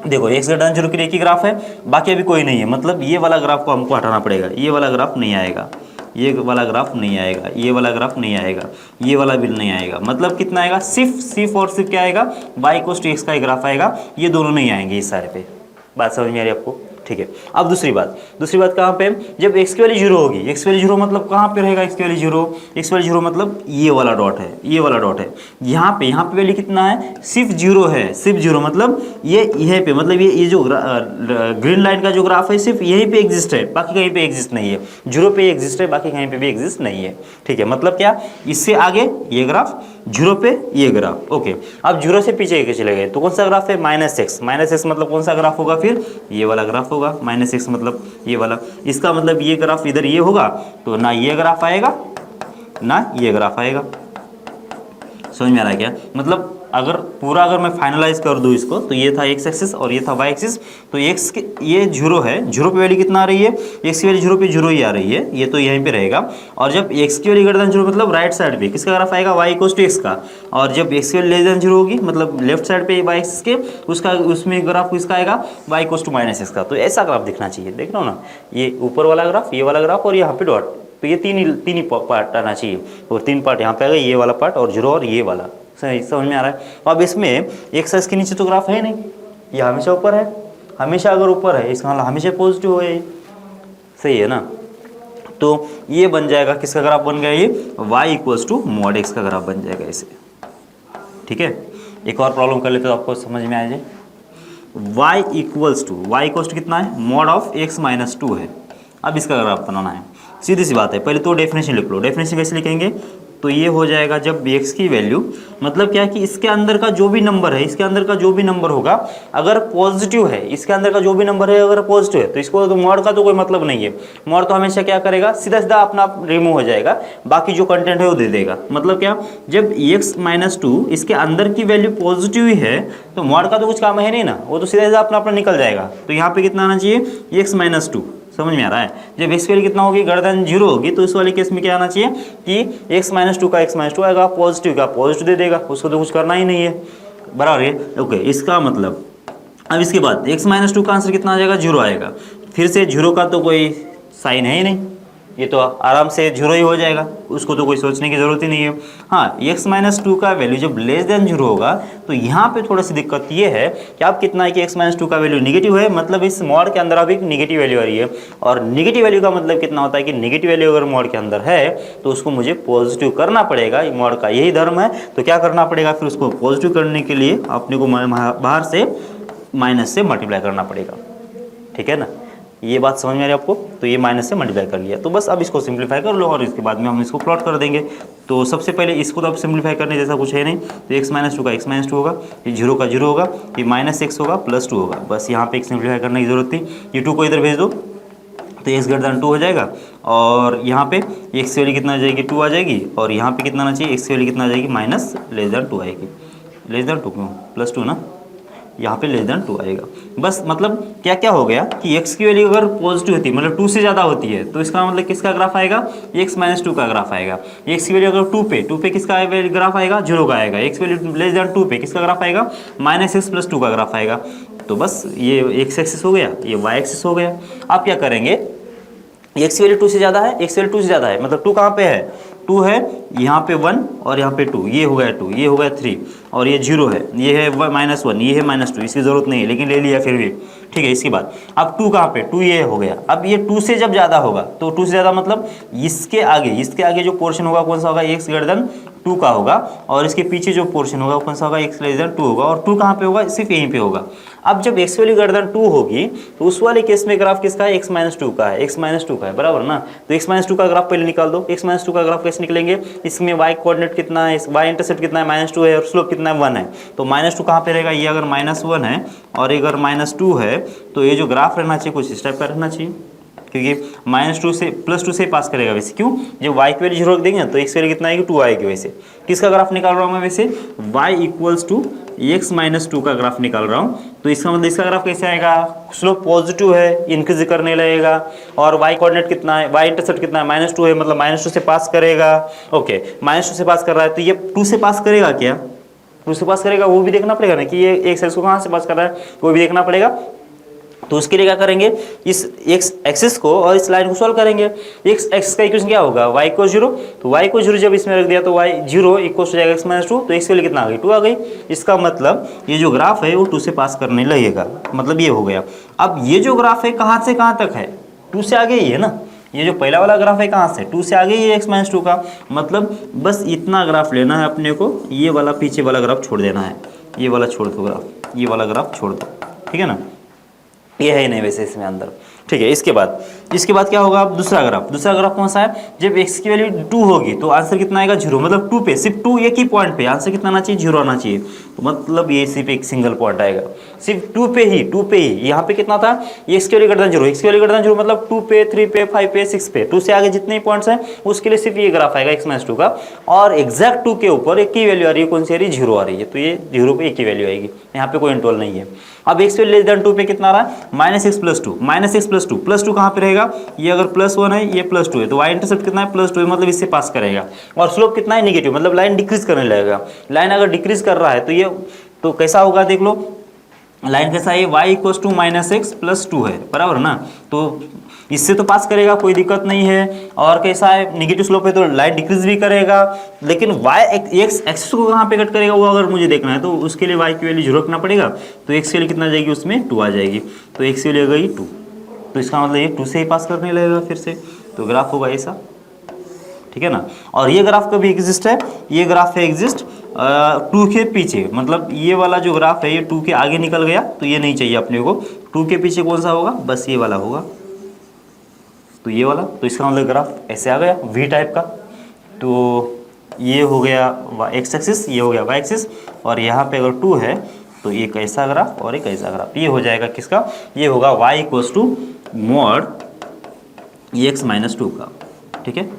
देखो x ग्रेटर देन 0 के लिए एक ही ग्राफ है, बाकी अभी कोई नहीं है, मतलब ये वाला ग्राफ को हमको हटाना पड़ेगा, ये वाला ग्राफ नहीं आएगा, ये वाला ग्राफ नहीं आएगा, ये वाला ग्राफ नहीं आएगा, ये वाला भी नहीं आएगा। मतलब कितना आएगा, सिर्फ और सिर्फ क्या आएगा, y इक्वल्स टू x का ही ग्राफ आएगा, ये दोनों नहीं आएंगे इस सारे पे। बात समझ में आ रही है आपको, ठीक है। अब दूसरी बात कहाँ पे, जब x की वैल्यू 0 होगी, x की वैल्यू 0 मतलब कहाँ पे रहेगा, x की वैल्यू 0, x की वैल्यू 0 मतलब ये वाला डॉट है, ये वाला डॉट है, यहाँ पे वैल्यू कितना है, सिर्फ 0 है, सिर्फ 0 मतलब ये यहीं पे, मतलब ये जो ग्रीन लाइन का जो ग्राफ है सिर्फ यहीं पे एग्जिस्ट है, बाकी कहीं पे एग्जिस्ट नहीं है, 0 पे एग्जिस्ट है, बाकी कहीं पे भी एग्जिस्ट नहीं है, ठीक है। मतलब क्या, इससे आगे ये ग्राफ, 0 पे ये ग्राफ। ओके, अब 0 से पीछे के चले गए तो कौन सा ग्राफ है, -x मतलब कौन सा ग्राफ होगा, फिर ये वाला ग्राफ होगा, -x मतलब ये वाला। इसका मतलब ये ग्राफ इधर ये होगा, तो ना ये ग्राफ आएगा ना ये ग्राफ आएगा। समझ में आ रहा है क्या, मतलब अगर मैं फाइनलाइज कर दूं इसको, तो ये था x एक्सिस और ये था y एक्सिस। तो x के ये 0 है, 0 पे वैल्यू कितना आ रही है, x की वैल्यू 0 पे 0 ही आ रही है, ये तो यहीं पे रहेगा। और जब x की वैल्यू ग्रेटर देन 0 मतलब राइट साइड पे किसका ग्राफ आएगा, y इक्वल्स टू x का, और जब x की वैल्यू लेस देन 0 होगी मतलब लेफ्ट साइड पे y एक्सिस के, उसमें ग्राफ किसका आएगा, y इक्वल्स टू -x का। तो ऐसा ग्राफ दिखना चाहिए, देख रहे हो ना, ये ऊपर वाला ग्राफ, ये वाला ग्राफ और यहाँ पे डॉट, तो ये तीन ही पार्ट आना चाहिए, और 3 पार्ट यहाँ पे आएगा, ये वाला पार्ट और 0 और ये वाला। सही समझ में आ रहा है। अब इसमें एक साइज के नीचे तो ग्राफ है नहीं, ये हमेशा ऊपर है, हमेशा अगर ऊपर है इसका मतलब हमेशा पॉजिटिव है, सही है ना। तो ये बन जाएगा, किसका ग्राफ बन गया, ये y equals to mod x का ग्राफ बन जाएगा इसे, ठीक है। एक और प्रॉब्लम कर लेते तो आपको समझ में आ जाए। y इक्वल्स टू कितना है, मॉड ऑफ x माइनस 2 है। अब इसका ग्राफ बनाना है, सीधी सी बात है, पहले तो डेफिनेशन लिख लो। डेफिनेशन कैसे लिखेंगे, तो ये हो जाएगा जब x की वैल्यू, मतलब क्या है कि इसके अंदर का जो भी नंबर है, इसके अंदर का जो भी नंबर होगा अगर पॉजिटिव है, इसके अंदर का जो भी नंबर है अगर पॉजिटिव है, तो इसको तो मॉड का तो कोई मतलब नहीं है। मॉड तो हमेशा क्या करेगा, सीधा सीधा अपना आप रिमूव हो जाएगा, बाकी जो कंटेंट है वो दे देगा। मतलब क्या, जब x माइनस 2 इसके अंदर की वैल्यू पॉजिटिव ही है, तो मॉड का तो कुछ काम है नहीं ना, वो तो सीधा सीधा अपना निकल जाएगा। तो यहाँ पे कितना आना चाहिए, x माइनस 2। समझ में आ रहा है, जब x की वैल्यू कितना होगी, ग्रेटर देन 0 होगी, तो इस वाले केस में क्या आना चाहिए कि x माइनस 2 का x माइनस 2 आएगा, पॉजिटिव का पॉजिटिव दे देगा, उसको तो कुछ करना ही नहीं है, बराबर है। ओके, इसका मतलब अब इसके बाद x माइनस 2 का आंसर कितना आ जाएगा, 0 आएगा। फिर से 0 का तो कोई साइन है ही नहीं, ये तो आराम से 0 ही हो जाएगा, उसको तो कोई सोचने की ज़रूरत ही नहीं है। हाँ, x माइनस टू का वैल्यू जब लेस देन 0 होगा तो यहाँ पे थोड़ी सी दिक्कत ये है कि आप कितना है कि x माइनस टू का वैल्यू नेगेटिव है, मतलब इस मॉड के अंदर अभी नेगेटिव वैल्यू आ रही है। और नेगेटिव वैल्यू का मतलब कितना होता है कि नेगेटिव वैल्यू अगर मॉड के अंदर है तो उसको मुझे पॉजिटिव करना पड़ेगा, मॉड का यही धर्म है। तो क्या करना पड़ेगा फिर उसको पॉजिटिव करने के लिए अपने को बाहर से माइनस से मल्टीप्लाई करना पड़ेगा, ठीक है ना। ये बात समझ में आ रही है आपको। तो ये माइनस से मल्टीप्लाई कर लिया, तो बस अब इसको सिंप्लीफाई कर लो और इसके बाद में हम इसको प्लॉट कर देंगे। तो सबसे पहले इसको तो अब सिंप्लीफाई करने जैसा कुछ है नहीं, तो x माइनस टू का x माइनस टू होगा, ये 0 का 0 होगा, ये माइनस एक्स होगा प्लस 2 होगा। बस यहाँ पे एक सिंप्लीफाई करने की जरूरत थी, ये 2 को इधर भेज दो तो x ग्रेटर देन 2 हो जाएगा। और यहाँ पे x की वैल्यू कितना आ जाएगी 2 आ जाएगी, और यहाँ पे कितना आना चाहिए x की वैल्यू कितना आ जाएगी माइनस लेस देन 2 आएगी। लेस देन 2 क्यों, प्लस 2 ना, यहाँ पे लेस देन 2 आएगा। बस मतलब क्या क्या हो गया कि x की वैल्यू अगर पॉजिटिव होती है मतलब 2 से ज़्यादा होती है तो इसका मतलब किसका ग्राफ आएगा, x माइनस 2 का ग्राफ आएगा। x की वैल्यू अगर 2 पे किसका ग्राफ आएगा, 0 का आएगा। x वैल्यू लेस देन 2 पे किसका ग्राफ आएगा, माइनस एक्स प्लस 2 का ग्राफ आएगा। तो बस ये x एक्सिस हो गया, ये y एक्सिस हो गया। आप क्या करेंगे, x की वैल्यू 2 से ज़्यादा है, x की वैल्यू 2 से ज़्यादा है मतलब 2 कहाँ पे है, 2 है यहाँ पे 1 और यहाँ पे 2, ये हो गया 2, ये हो गया 3 और ये 0 है, ये है -1, ये है -2, इसकी ज़रूरत नहीं है लेकिन ले लिया फिर भी, ठीक है। इसके बाद अब 2 कहाँ पे, 2 ये हो गया। अब ये 2 से जब ज़्यादा होगा तो 2 से ज़्यादा मतलब इसके आगे जो पोर्शन होगा कौन सा होगा, x ग्रेटर देन 2 का होगा, और इसके पीछे जो पोर्शन होगा कौन सा होगा, x लेस देन 2 होगा। और 2 कहाँ पे होगा, सिर्फ यहीं पे होगा। अब जब x वैल्यू ग्रेटर देन 2 होगी तो उस वाले केस में ग्राफ किसका है, x माइनस 2 का है, x माइनस 2 का है, बराबर ना। तो x माइनस 2 का ग्राफ पहले निकाल दो। x माइनस 2 का ग्राफ कैसे निकलेंगे, इसमें y कोऑर्डिनेट कितना है, y इंटरसेप्ट कितना है, -2 है, और स्लोप कितना है 1 है। तो -2 कहाँ पे रहेगा, ये अगर -1 है और अगर -2 है तो ये जो ग्राफ रहना चाहिए कुछ इस टाइप का रहना चाहिए, क्योंकि -2 से +2 से पास करेगा वैसे। क्यों, जब y की वैल्यू 0 रख देंगे तो x वैल्यू कितना आएगी, 2 आएगी। वैसे किसका ग्राफ निकाल रहा हूँ मैं, वैसे y equals to x minus 2 का ग्राफ निकाल रहा हूँ। तो इसका मतलब इसका ग्राफ कैसे आएगा, स्लोप पॉजिटिव है, इंक्रीज करने लगेगा, और y कोऑर्डिनेट कितना है, y इंटरसेप्ट कितना है, -2 है, मतलब -2 से पास करेगा। ओके, -2 से पास कर रहा है तो ये 2 से पास करेगा क्या, 2 से पास करेगा, वो भी देखना पड़ेगा ना कि ये एक सेल्स को कहाँ से पास कर रहा है, वो भी देखना पड़ेगा। तो उसके लिए क्या करेंगे, इस x एक्सिस को और इस लाइन को सॉल्व करेंगे। x एक्सिस का इक्वेशन क्या होगा, y को 0, तो y को 0 जब इसमें रख दिया तो y 0 इक्वल हो जाएगा x माइनस 2, तो x के लिए कितना आ गई, 2 आ गई। इसका मतलब ये जो ग्राफ है वो 2 से पास करने लगेगा, मतलब ये हो गया। अब ये जो ग्राफ है कहाँ से कहाँ तक है, 2 से आगे ही है ना। ये जो पहला वाला ग्राफ है कहाँ से, 2 से आगे ही है x माइनस 2 का, मतलब बस इतना ग्राफ लेना है अपने को, ये वाला पीछे वाला ग्राफ छोड़ देना है, ये वाला छोड़ दो ग्राफ, ये वाला ग्राफ छोड़ दो, ठीक है ना। ये है ही नहीं वैसे इसमें अंदर, ठीक है। इसके बाद क्या होगा, अब दूसरा ग्राफ कौन सा है, जब x की वैल्यू 2 होगी तो आंसर कितना आएगा, 0, मतलब 2 पे, सिर्फ 2 एक ही पॉइंट पे आंसर कितना आना चाहिए, 0 आना चाहिए। तो मतलब ये सिर्फ एक सिंगल पॉइंट आएगा, सिर्फ 2 पे ही। यहाँ पे कितना था, ये x की वैल्यू ग्रेटर देन 0, x की वैल्यू ग्रेटर देन 0 मतलब 2 पे, 3 पे, 5 पे, 6 पे, 2 से आगे जितने पॉइंट्स हैं उसके लिए सिर्फ ये ग्राफ आएगा x माइनस 2 का। और एग्जैक्ट 2 के ऊपर एक ही वैल्यू आ रही है, कौन सी आ रही है, 0 आ रही है, तो ये 0 पे एक ही वैल्यू आएगी, यहाँ पे कोई इंटरवल नहीं है। अब x वैल्यू लेस देन 2 पे कितना आ रहा है, -x प्लस 2, प्लस 2 कहाँ पे रहेगा, ये अगर +1 है, ये +2 है, तो y इंटरसेप्ट कितना है, +2 है, मतलब इससे पास करेगा। और स्लोप कितना है, नेगेटिव, मतलब लाइन डिक्रीज करने लगेगा। लाइन अगर डिक्रीज कर रहा है तो ये तो कैसा होगा, देख लो लाइन कैसा है, y equals to -x plus 2 है, बराबर ना। तो इससे तो पास करेगा, कोई दिक्कत नहीं है। और कैसा है, नेगेटिव स्लोप है तो लाइन डिक्रीज भी करेगा, लेकिन y x एक्सिस को कहाँ पे कट करेगा वो अगर मुझे देखना है तो उसके लिए y की वैल्यू 0 रखना पड़ेगा। तो x के लिए कितना जाएगी, उसमें 2 आ जाएगी, तो x की वैल्यू आ गई 2, तो इसका मतलब ये 2 से ही पास करने लगेगा फिर से। तो ग्राफ होगा ऐसा, ठीक है ना। और ये ग्राफ कभी एग्जिस्ट है, ये ग्राफ है एग्जिस्ट 2 के पीछे, मतलब ये वाला जो ग्राफ है ये 2 के आगे निकल गया तो ये नहीं चाहिए अपने को। 2 के पीछे कौन सा होगा, बस ये वाला होगा, तो ये वाला। तो इसका मतलब ग्राफ ऐसे आ गया वी टाइप का। तो ये हो गया x एक्सिस, ये हो गया y एक्सिस, और यहाँ पे अगर 2 है तो एक ऐसा ग्राफ और एक ऐसा ग्राफ, ये हो जाएगा किसका, ये होगा y equals to mod x minus 2 का, ठीक है।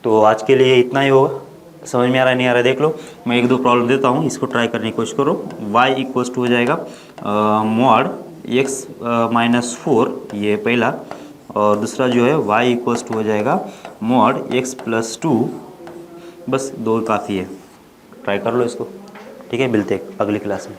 तो आज के लिए इतना ही होगा, समझ में आ रहा है नहीं आ रहा है देख लो। मैं 1-2 प्रॉब्लम देता हूँ, इसको ट्राई करने की कोशिश करो। y इक्वल्स टू हो जाएगा मॉड x माइनस 4, ये पहला, और दूसरा जो है y इक्वल्स टू हो जाएगा मॉड x प्लस 2, बस 2 काफ़ी है, ट्राई कर लो इसको, ठीक है। मिलते हैं अगली क्लास में।